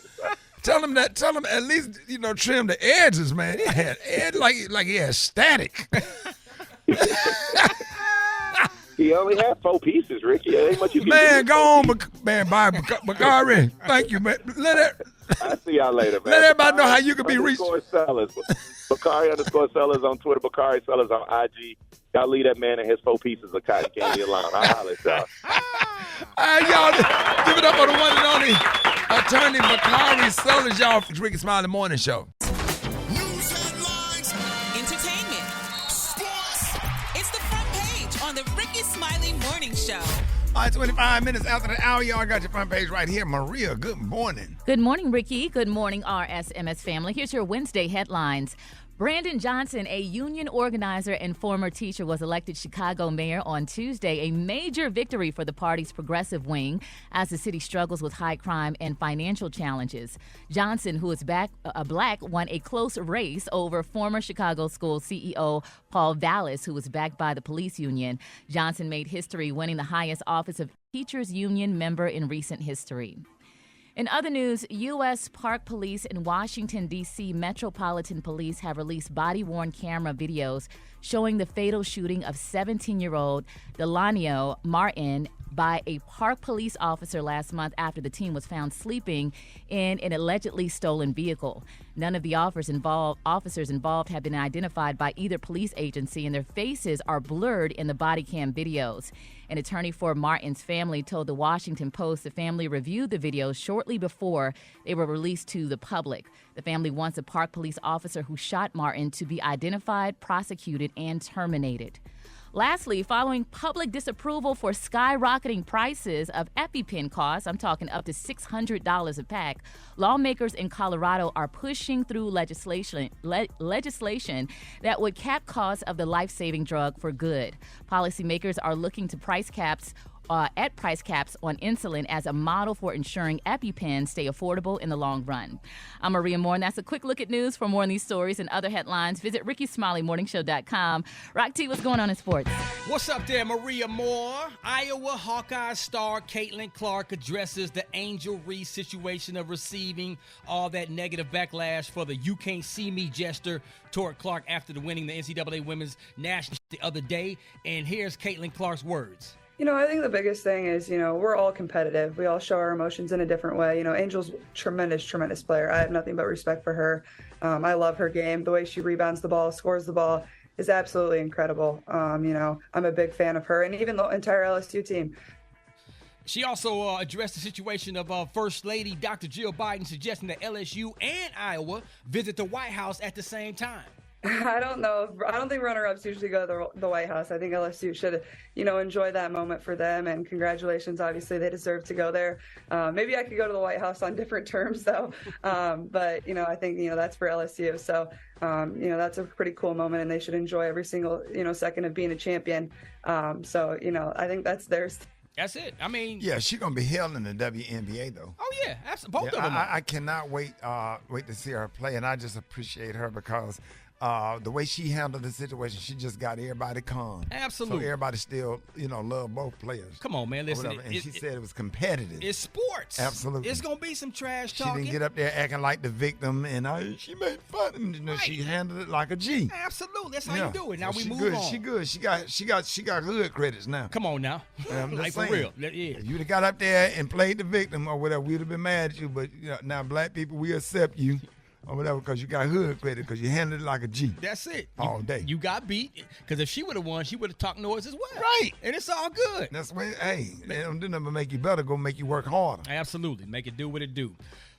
Tell him at least trim the edges, man. He had edge like he had static. He only had 4 pieces, Ricky. Ain't much you can Man, do. go on, man. Bye, Bakari. Thank you, man. I'll see y'all later, man. Let everybody know how you can be reached. Bakari_Sellers on Twitter. Bakari Sellers on IG. Y'all leave that man and his 4 pieces of cotton candy alone. I'll holler at y'all. All right, y'all, give it up for the one and only attorney Bakari Sellers, y'all, for Rickey Smiley Morning Show. Entertainment. Sports. It's the front page on the Rickey Smiley Morning Show. All right, 25 minutes after the hour, y'all got your front page right here. Maria, good morning. Good morning, Ricky. Good morning, RSMS family. Here's your Wednesday headlines. Brandon Johnson, a union organizer and former teacher, was elected Chicago mayor on Tuesday, a major victory for the party's progressive wing as the city struggles with high crime and financial challenges. Johnson, who is black, won a close race over former Chicago school CEO Paul Vallis, who was backed by the police union. Johnson made history, winning the highest office of teachers union member in recent history. In other news, U.S. Park Police and Washington, D.C. Metropolitan Police have released body-worn camera videos showing the fatal shooting of 17-year-old Delanio Martin by a park police officer last month after the teen was found sleeping in an allegedly stolen vehicle. None of the officers involved have been identified by either police agency, and their faces are blurred in the body cam videos. An attorney for Martin's family told the Washington Post the family reviewed the videos shortly before they were released to the public. The family wants a park police officer who shot Martin to be identified, prosecuted, and terminated. Lastly, following public disapproval for skyrocketing prices of EpiPen costs, I'm talking up to $600 a pack, lawmakers in Colorado are pushing through legislation that would cap costs of the life-saving drug for good. Policymakers are looking to price caps on insulin as a model for ensuring EpiPens stay affordable in the long run. I'm Maria Moore, and that's a quick look at news. For more on these stories and other headlines, visit RickeySmileyMorningShow.com. Rock T, what's going on in sports? What's up there, Maria Moore? Iowa Hawkeye star Caitlin Clark addresses the Angel Reese situation of receiving all that negative backlash for the "you can't see me" gesture toward Clark after winning the NCAA Women's National the other day. And here's Caitlin Clark's words. I think the biggest thing is, we're all competitive. We all show our emotions in a different way. Angel's tremendous player. I have nothing but respect for her. I love her game. The way she rebounds the ball, scores the ball is absolutely incredible. I'm a big fan of her and even the entire LSU team. She also addressed the situation of First Lady Dr. Jill Biden suggesting that LSU and Iowa visit the White House at the same time. I don't know. I don't think runner-ups usually go to the White House. I think LSU should, enjoy that moment for them. And congratulations. Obviously, they deserve to go there. Maybe I could go to the White House on different terms, though. But, I think, that's for LSU. So, that's a pretty cool moment, and they should enjoy every single, second of being a champion. So, I think that's theirs. That's it. I mean, yeah, she's gonna be held in the WNBA though. Oh yeah, absolutely. Both of them. I cannot wait to see her play, and I just appreciate her because the way she handled the situation, she just got everybody calm. Absolutely. So everybody still, love both players. Come on, man. Listen. And she said it was competitive. It's sports. Absolutely. It's going to be some trash talking. She didn't get up there acting like the victim, and she made fun. Right. She handled it like a G. Absolutely. That's how you do it. Now we move good. on. She good. She got hood credits now. Come on now. Like for real. Yeah. If you'd have got up there and played the victim or whatever, we'd have been mad at you. But now black people, we accept you. Or whatever, because you got hood credit, because you handled it like a G. That's it. All day. You got beat, because if she would have won, she would have talked noise as well. Right. And it's all good. That's why, they don't do nothing but make you better, go make you work harder. Absolutely. Make it do what it do.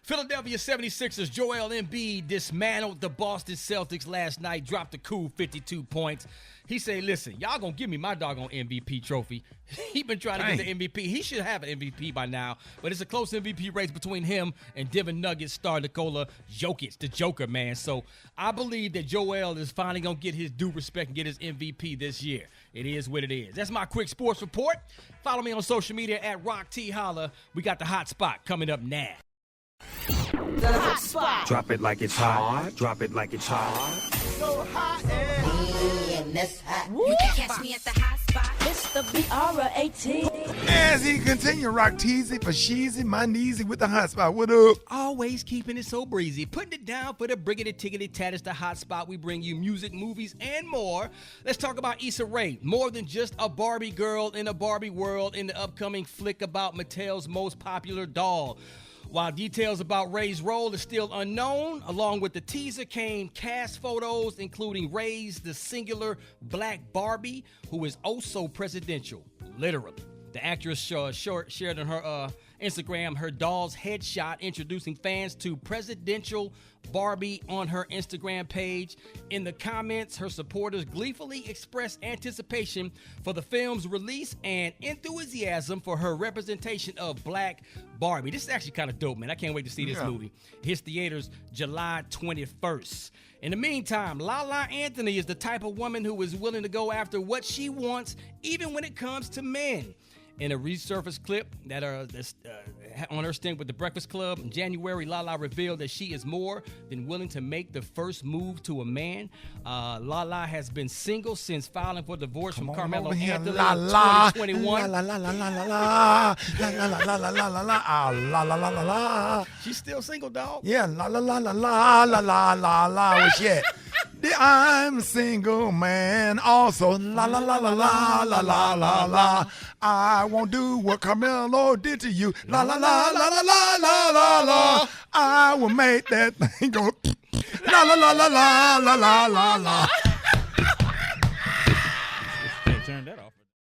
Philadelphia 76ers Joel Embiid dismantled the Boston Celtics last night, dropped a cool 52 points. He said, listen, y'all gonna give me my doggone MVP trophy. He been trying to get the MVP. He should have an MVP by now, but it's a close MVP race between him and Denver Nuggets star Nikola Jokic, the Joker, man. So I believe that Joel is finally gonna get his due respect and get his MVP this year. It is what it is. That's my quick sports report. Follow me on social media at Rock T Holla. We got the hot spot coming up now. The hot spot. Drop it like it's hot. Drop it like it's hot. So hot and that's hot. You can catch me at the hot spot. It's the BR18. As he continue, rock teasy for sheezy, my kneesy with the hot spot. What up? Always keeping it so breezy. Putting it down for the Briggity Tiggity Tat. It's the hot spot. We bring you music, movies, and more. Let's talk about Issa Rae. More than just a Barbie girl in a Barbie world in the upcoming flick about Mattel's most popular doll. While details about Ray's role is still unknown, along with the teaser came cast photos, including Ray's the singular black Barbie, who is oh so presidential, literally. The actress shared on her Instagram her doll's headshot, introducing fans to presidential Barbie on her Instagram page. In the comments, her supporters gleefully expressed anticipation for the film's release and enthusiasm for her representation of black Barbie. This is actually kind of dope, man. I can't wait to see this movie. It hits theaters July 21st. In the meantime, Lala Anthony is the type of woman who is willing to go after what she wants, even when it comes to men. In a resurfaced clip that's on her stint with the Breakfast Club in January, Lala revealed that she is more than willing to make the first move to a man. Lala has been single since filing for divorce from Carmelo Anthony in 2021. She's still single, dog. Yeah, la la la la la la la la la. Where's she at? I'm a single man. Also, la la la la la la la la la. I won't do what Carmelo did to you. La la la la la la la la la. I will make that thing go. La la la la la la la la la.